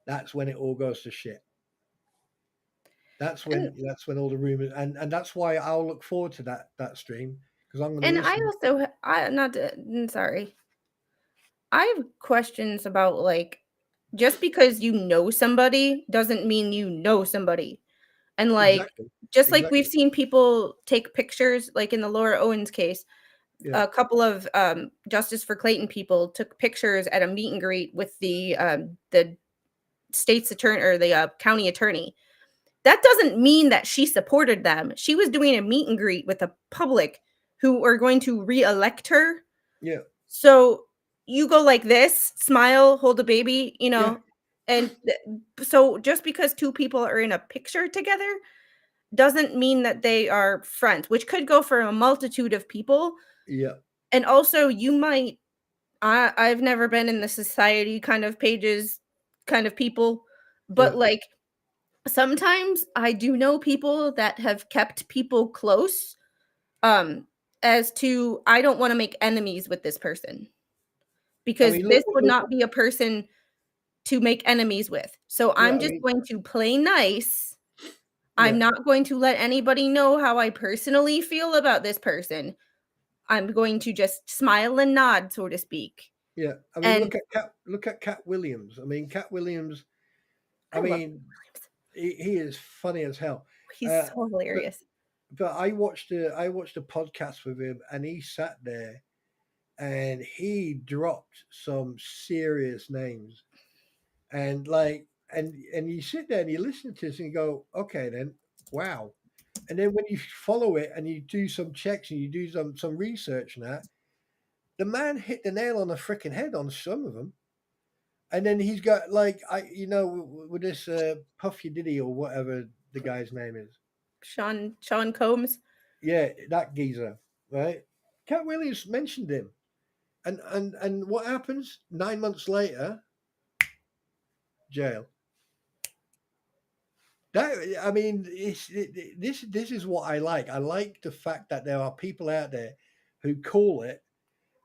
that's when it all goes to shit. That's when all the rumors, and that's why I'll look forward to that stream, because I'm going to listen.
Sorry. I have questions about like, just because you know somebody doesn't mean you know somebody. And like, just like we've seen people take pictures, like in the Laura Owens case, a couple of Justice for Clayton people took pictures at a meet and greet with the state's attorney or the county attorney. That doesn't mean that she supported them. She was doing a meet and greet with the public who are going to re-elect her.
Yeah.
So you go like this, smile, hold a baby, and so just because two people are in a picture together doesn't mean that they are friends, which could go for a multitude of people.
Yeah.
And also you might, I've never been in the society kind of pages kind of people, but like sometimes I do know people that have kept people close, as to, I don't want to make enemies with this person because this would not be a person to make enemies with. So I'm just going to play nice. I'm not going to let anybody know how I personally feel about this person. I'm going to just smile and nod, so to speak.
Yeah, I mean, look at Cat Williams. I mean, Cat Williams. He is funny as hell.
He's so hilarious.
But I watched a podcast with him, and he sat there, and he dropped some serious names, and you sit there and you listen to this and you go, okay, then, wow. And then when you follow it and you do some checks and you do some research and that, the man hit the nail on the freaking head on some of them. And then he's got with this Puffy Diddy or whatever the guy's name is,
Sean Combs.
Yeah, that geezer, right? Cat Williams mentioned him, And what happens? 9 months later, jail. This is what I like. I like the fact that there are people out there who call it,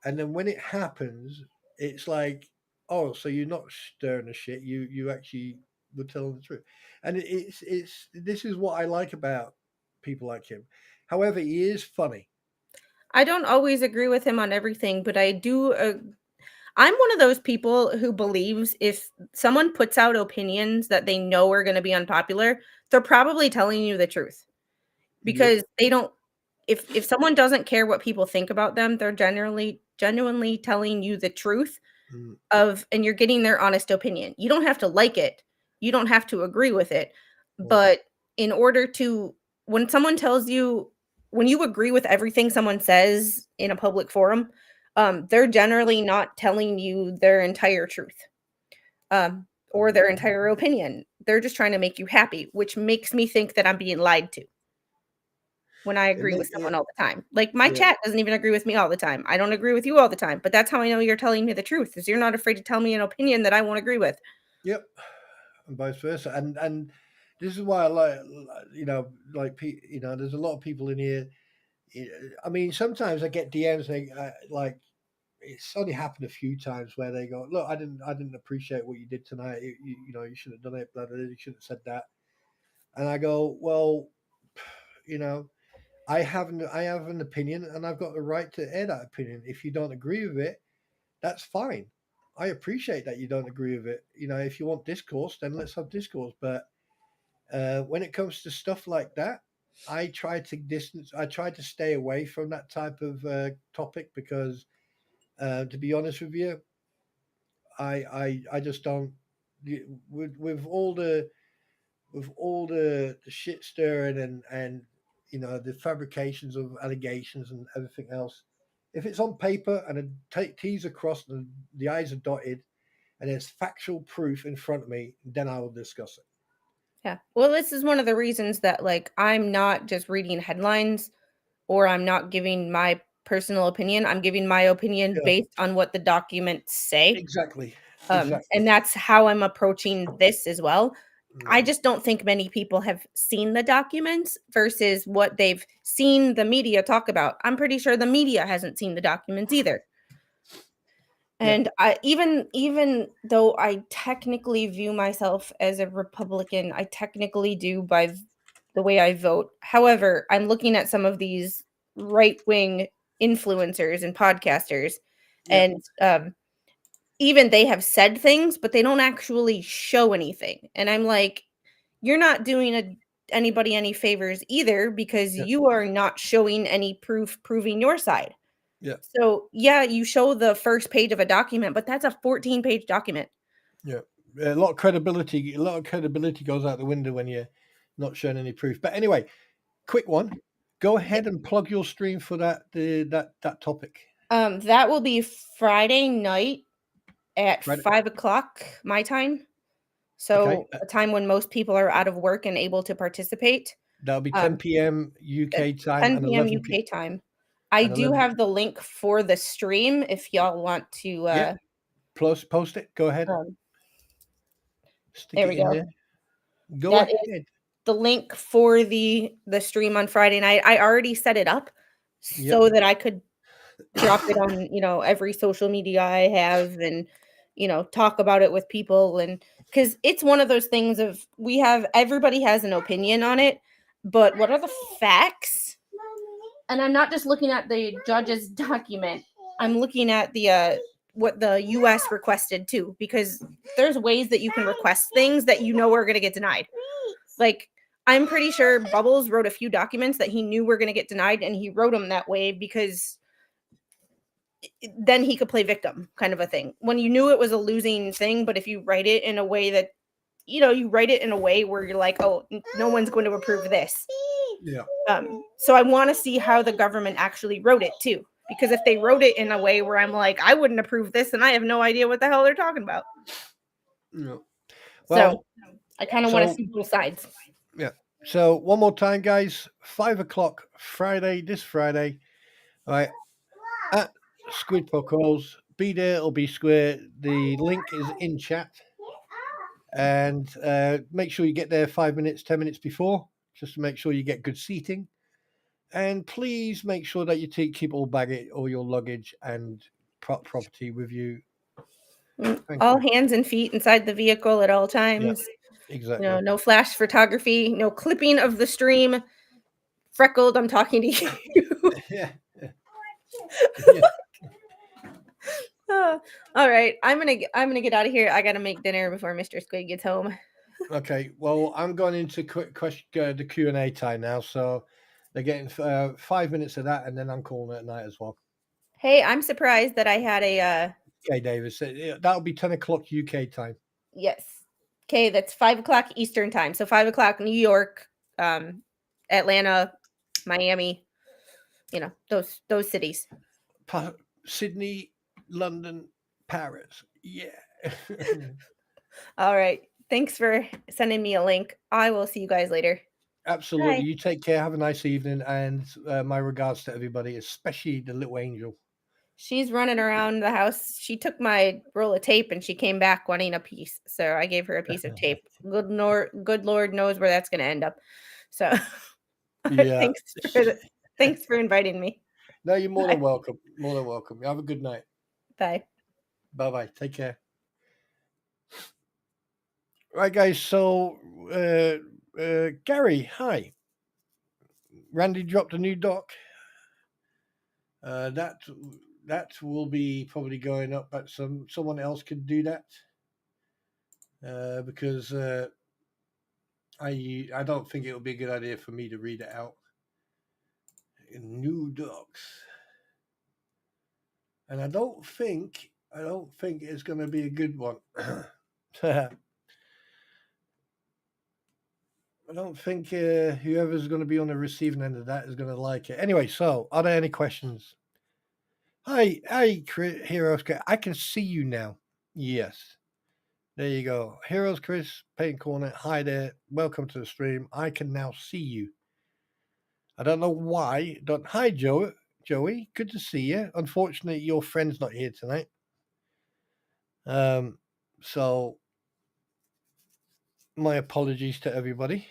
and then when it happens, it's like, oh, so you're not stirring the shit. You actually were telling the truth, and it's this is what I like about people like him. However, he is funny.
I don't always agree with him on everything, but I do. I'm one of those people who believes if someone puts out opinions that they know are going to be unpopular, they're probably telling you the truth because they don't. If someone doesn't care what people think about them, they're genuinely telling you the truth
Mm.
and you're getting their honest opinion. You don't have to like it. You don't have to agree with it.
Mm.
But in order to when someone tells you when you agree with everything someone says in a public forum, they're generally not telling you their entire truth. Or their entire opinion. They're just trying to make you happy, which makes me think that I'm being lied to when I agree with someone all the time. Like my chat doesn't even agree with me all the time. I don't agree with you all the time, but that's how I know you're telling me the truth, is you're not afraid to tell me an opinion that I won't agree with.
Yep, and vice versa. And this is why I like, there's a lot of people in here. I mean, sometimes I get DMs like it's only happened a few times where they go, "Look, I didn't appreciate what you did tonight. You should have done it. Blah, blah, blah, you shouldn't have said that." And I go, "Well, you know, I have an opinion, and I've got the right to air that opinion. If you don't agree with it, that's fine. I appreciate that you don't agree with it. If you want discourse, then let's have discourse. But when it comes to stuff like that, I try to stay away from that type of topic because, to be honest with you, I just don't with all the shit stirring and the fabrications of allegations and everything else. If it's on paper and the T's are crossed and the I's are dotted, and there's factual proof in front of me, then I will discuss it.
Yeah. Well, this is one of the reasons that like I'm not just reading headlines or I'm not giving my personal opinion. I'm giving my opinion
Yeah,
based on what the documents say.
exactly.
And that's how I'm approaching this as well. I
Mm.
just don't think many people have seen the documents versus what they've seen the media talk about. I'm pretty sure the media hasn't seen the documents either.
Yeah,
And I even though I technically view myself as a Republican, I technically do by the way I vote. However, I'm looking at some of these right-wing influencers and podcasters,
yeah,
and even they have said things, but they don't actually show anything. And I'm like, you're not doing anybody any favors either because
yeah,
you are not showing any proof proving your side.
yeah,
So, yeah, you show the first page of a document, but that's a 14-page document.
yeah. A lot of credibility goes out the window when you're not showing any proof. But anyway, quick one. Go ahead and plug your stream for that topic.
That will be Friday night at
Right.
5 o'clock my time.
Okay.
So a time when most people are out of work and able to participate.
That'll be 10 p.m. UK time
10
and
p.m.
11
UK
p.m.
time. I
and
do
11.
have the link for the stream if y'all want to.
Yeah. Plus, post it. Go ahead. Stick
There
it
we
in
go.
there. Go
That
ahead.
is the link for the stream on Friday night. I already set it up so that I could drop it on every social media I have and talk about it with people, and because it's one of those things of everybody has an opinion on it, but what are the facts? And I'm not just looking at the judge's document. I'm looking at the what the US requested too, because there's ways that you can request things that are going to get denied. Like, I'm pretty sure Bubbles wrote a few documents that he knew were going to get denied, and he wrote them that way because then he could play victim, kind of a thing. When you knew it was a losing thing, but if you write it in a way that, you write it in a way where you're like, oh, no one's going to approve this.
Yeah.
So I want to see how the government actually wrote it too. Because if they wrote it in a way where I'm like, I wouldn't approve this, and I have no idea what the hell they're talking about.
Yeah.
Well, so I kind of want to see both sides.
Yeah. So one more time, guys. 5 o'clock Friday, this Friday. All right. Squid Pocos. Be there or be square. The link is in chat. And make sure you get there 5 minutes, 10 minutes before, just to make sure you get good seating. And please make sure that you keep all your luggage and property with you.
All hands and feet inside the vehicle at all times.
Exactly.
No flash photography, no clipping of the stream. Freckled, I'm talking to you.
Yeah.
All right, I'm gonna get out of here. I gotta make dinner before Mr. Squid gets home.
Okay, well, I'm going into the Q&A time now, so they're getting 5 minutes of that, and then I'm calling it a night as well.
Hey, I'm surprised that I had a
Okay, Davis, that'll be 10 o'clock UK time.
yes. Okay, that's 5 o'clock Eastern time. So 5 o'clock New York, Atlanta, Miami, those cities.
Sydney, London, Paris. Yeah.
All right. Thanks for sending me a link. I will see you guys later.
Absolutely.
Bye.
You take care. Have a nice evening. And my regards to everybody, especially the little angel.
She's running around the house. She took my roll of tape and she came back wanting a piece. So I gave her a piece of tape. Good Lord knows where that's going to end up. So
Yeah.
thanks for inviting me.
No, you're more than welcome. More than welcome. Have a good night.
Bye.
Bye-bye. Take care. Right, guys. So, Gary, hi. Randy dropped a new doc. That will be probably going up, but someone else could do that. Because I don't think it would be a good idea for me to read it out. New docs. And I don't think it's going to be a good one. I don't think whoever's going to be on the receiving end of that is going to like it. Anyway, so are there any questions? Hi, Heroes. I can see you now. Yes. There you go. Heroes Chris, Paint Corner. Hi there. Welcome to the stream. I can now see you. I don't know why. Hi, Joey. Good to see you. Unfortunately, your friend's not here tonight. So my apologies to everybody.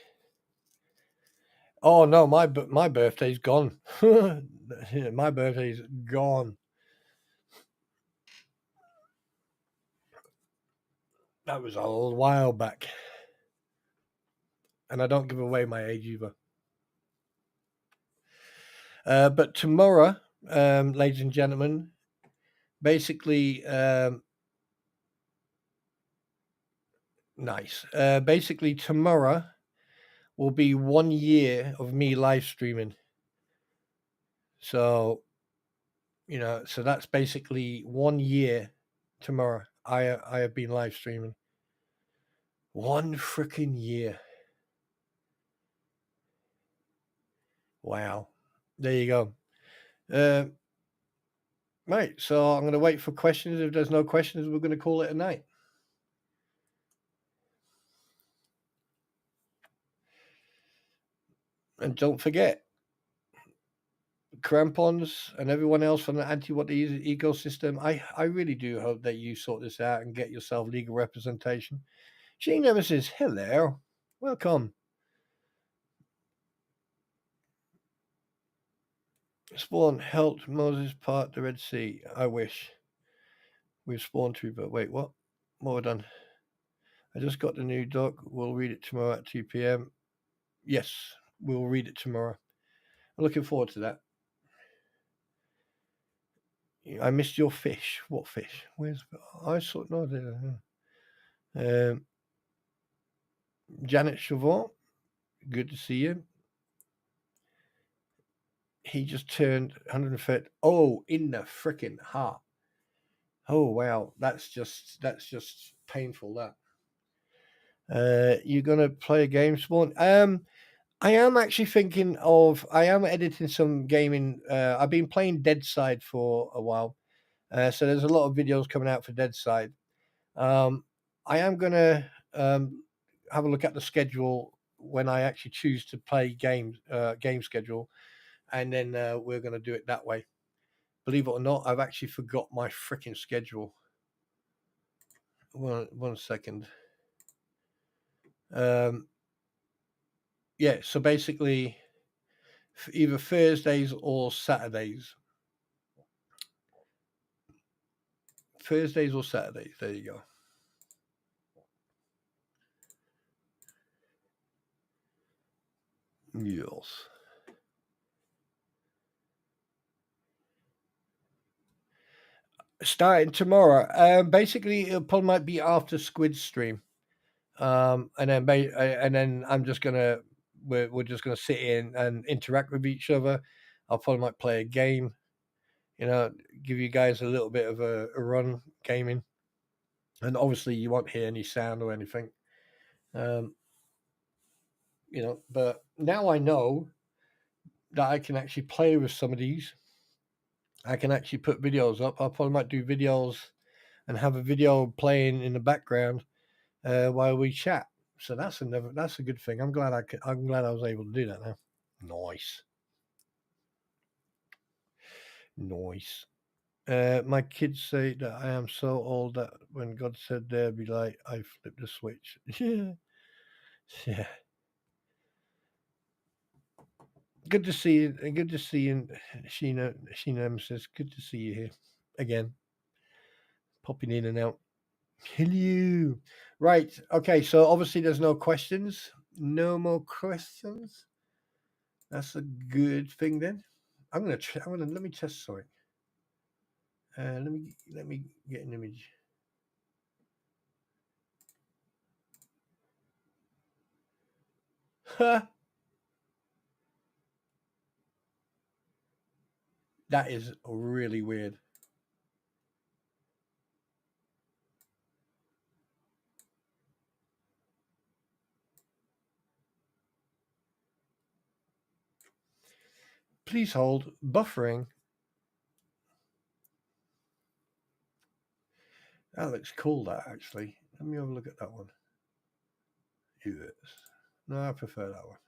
Oh no, my birthday's gone. My birthday's gone. That was a while back. And I don't give away my age either. But tomorrow, ladies and gentlemen, basically, nice. Basically, tomorrow will be 1 year of me live streaming. So, so that's basically 1 year tomorrow. I have been live streaming. 1 freaking year. Wow. There you go. Right. So I'm going to wait for questions. If there's no questions, we're going to call it a night. And don't forget, crampons and everyone else from the anti-what ecosystem, I really do hope that you sort this out and get yourself legal representation. She never says hello. Welcome. Spawn helped Moses part the Red Sea. I wish. We've spawned too, but wait, what? More done. I just got the new doc. We'll read it tomorrow at 2 p.m. Yes, we'll read it tomorrow. I'm looking forward to that. I missed your fish. What fish? Where's I saw no there. Janet Chavon, good to see you. He just turned 130. Oh, in the freaking heart. Oh wow, that's just painful. That. You're gonna play a game, Spawn? I am actually thinking of. I am editing some gaming. I've been playing Dead Side for a while, so there's a lot of videos coming out for Dead Side. I am gonna have a look at the schedule when I actually choose to play game schedule, and then we're gonna do it that way. Believe it or not, I've actually forgot my freaking schedule. One second. Yeah, so basically either Thursdays or Saturdays. Thursdays or Saturdays. There you go. Yes. Starting tomorrow. Basically, it probably might be after Squid stream. And then I'm just gonna we're just gonna sit in and interact with each other. I'll probably might play a game. You know, give you guys a little bit of a run gaming. And obviously, you won't hear any sound or anything. You know, but now I know that I can actually play with some of these. I can actually put videos up. I probably might do videos and have a video playing in the background while we chat. So that's a good thing. I'm glad I was able to do that now. Nice. My kids say that I am so old that when God said there be light, I flipped the switch. Yeah. Yeah. Good to see you. Good to see you, Sheena says, good to see you here again. Popping in and out. Hello. Right. Okay. So obviously there's no questions. No more questions. That's a good thing then. I'm gonna let me test something. Let me get an image. That is really weird. Please hold. Buffering. That looks cool, that actually. Let me have a look at that one. Yes. No, I prefer that one.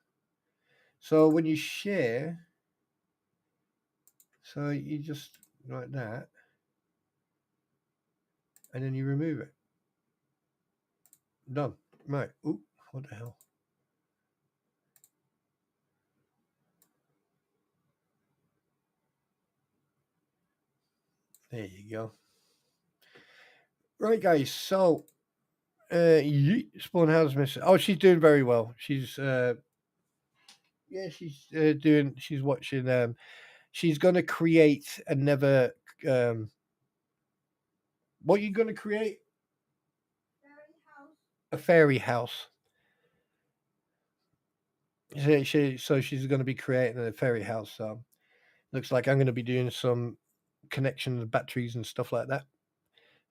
So when you share, so you just like that, and then you remove it. Done. Right. Oop, what the hell? There you go. Right, guys. So, Spawn House Miss. Oh, she's doing very well. She's she's doing. She's watching. She's gonna create another. What are you gonna create? A fairy house. So she's going to be creating a fairy house. So looks like I'm going to be doing some connection of batteries and stuff like that,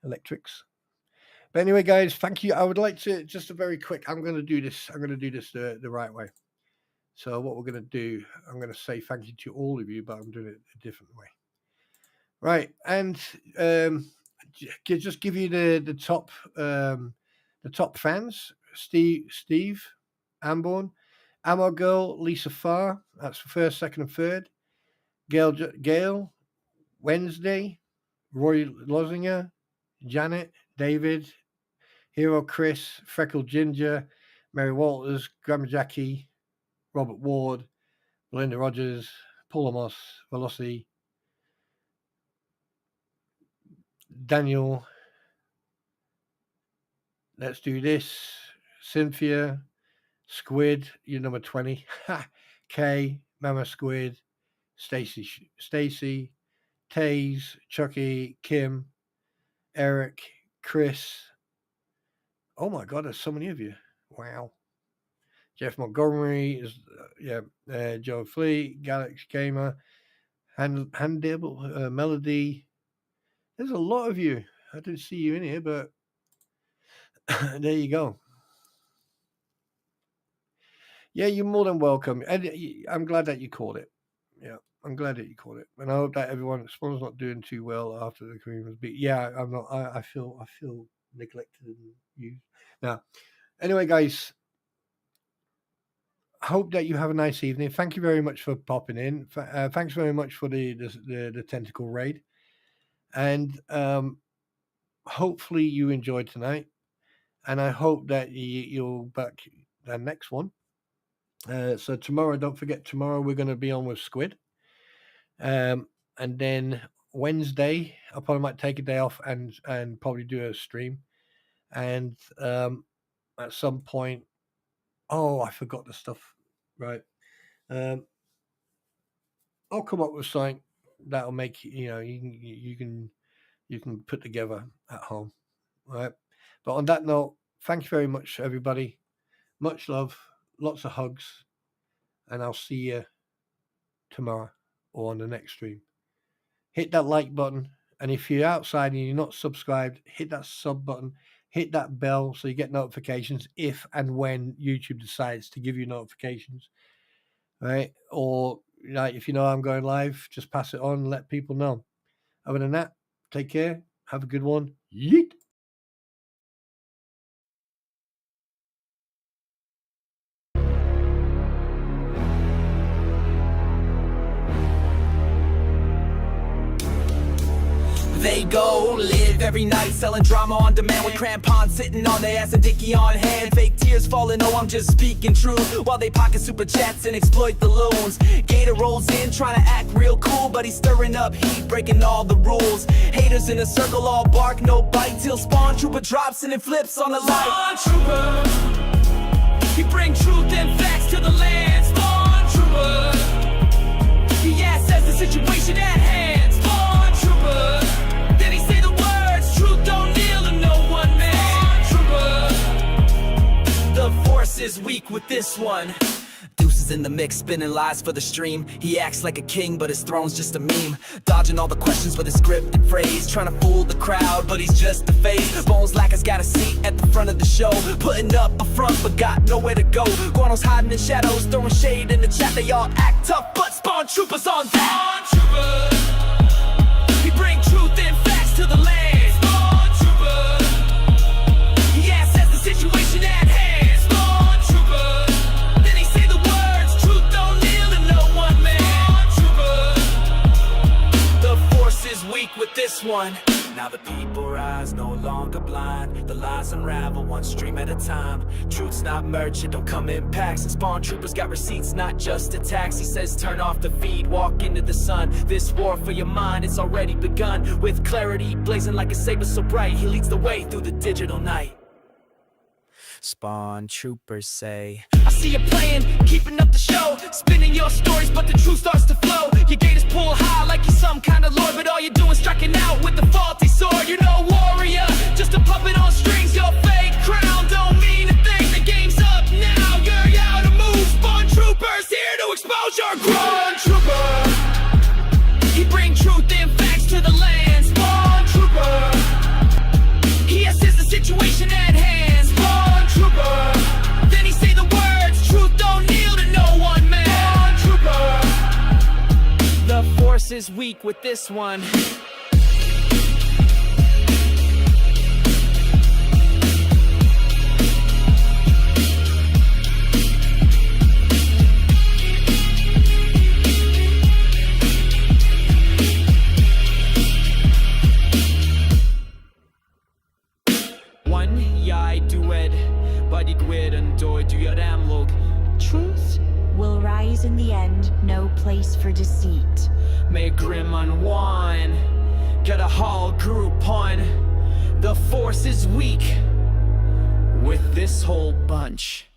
electrics. But anyway, guys, thank you. I would like to just a very quick. I'm going to do this. I'm going to do this the right way. So what we're going to do, I'm going to say thank you to all of you, but I'm doing it a different way. Right, and just give you the top fans: Steve, Amborn, Amor Girl, Lisa Farr. That's the first, second, and third. Gail, Wednesday, Roy Lozinger, Janet, David, Hero Chris, Freckled Ginger, Mary Walters, Grandma Jackie, Robert Ward, Belinda Rogers, Paul Amos, Velocity, Daniel, Let's Do This, Cynthia, Squid, you're number 20, Kay, Mama Squid, Stacy, Taze, Chucky, Kim, Eric, Chris. Oh my God, there's so many of you. Wow. Jeff Montgomery is, Joe Fleet, Galaxy Gamer, Handable, Melody. There's a lot of you. I didn't see you in here, but there you go. Yeah, you're more than welcome. And I'm glad that you caught it. Yeah, I'm glad that you caught it. And I hope that everyone, Spawn's not doing too well after the Queen was beat. Yeah, I'm not. I feel neglected and used. Now, anyway, guys, hope that you have a nice evening. Thank you very much for popping in. Thanks very much for the tentacle raid, and hopefully you enjoyed tonight. And I hope that you'll back the next one. So tomorrow, don't forget, tomorrow we're going to be on with Squid. And then Wednesday, I probably might take a day off and probably do a stream. And at some point, oh, I forgot the stuff. Right. I'll come up with something that'll make you can put together at home. Right. But on that note, thank you very much, everybody. Much love, lots of hugs, and I'll see you tomorrow or on the next stream. Hit that like button, and if you're outside and you're not subscribed, hit that sub button, hit that bell so you get notifications if and when YouTube decides to give you notifications. Right? Or like if you know I'm going live, just pass it on and let people know. Other than that, take care. Have a good one. Yeet.
They go live every night selling drama on demand with crampons sitting on their ass, a dickie on hand, fake tears falling. Oh, I'm just speaking truth while they pocket super chats and exploit the loons. Gator rolls in trying to act real cool, but he's stirring up heat, breaking all the rules. Haters in a circle, all bark, no bite, till Spawn Trooper drops and it flips on the light. Spawn Trooper, he bring truth and facts to the land. Spawn Trooper, he assesses the situation at hand. Spawn Trooper, is weak with this one. Deuces in the mix, spinning lies for the stream. He acts like a king, but his throne's just a meme. Dodging all the questions with a scripted phrase, trying to fool the crowd, but he's just a face. Bones Lacker's got a seat at the front of the show, putting up a front, but got nowhere to go. Guano's hiding in shadows, throwing shade in the chat. They all act tough, but Spawn Trooper's on that. Spawn Trooper, he bring truth and facts to the land. Spawn Trooper, he assesses the situation at hand. Weak with this one. Now the people rise, no longer blind. The lies unravel one stream at a time. Truth's not merch, it don't come in packs. And Spawn Troopers got receipts, not just attacks. He says turn off the feed, walk into the sun. This war for your mind, it's already begun. With clarity, blazing like a saber so bright. He leads the way through the digital night. Spawn Troopers say, I see you playing, keeping up the show, spinning your stories, but the truth starts to flow. Your gators pull high like you're some kind of lord, but all you're doing is striking out with the faulty sword. You're no warrior, just a puppet on strings. Your fake crown don't mean a thing. The game's up now, you're out of move. Spawn Troopers here to expose your grudge. Spawn Trooper, he bring truth and facts to the land. Spawn Trooper, he assesses the situation at hand. Spawn Trooper, then he say the words, truth don't kneel to no one man. Spawn Trooper, the force is weak with this one.
Truth will rise in the end, no place for deceit.
May grim unwind, get a whole group on. The force is weak with this whole bunch.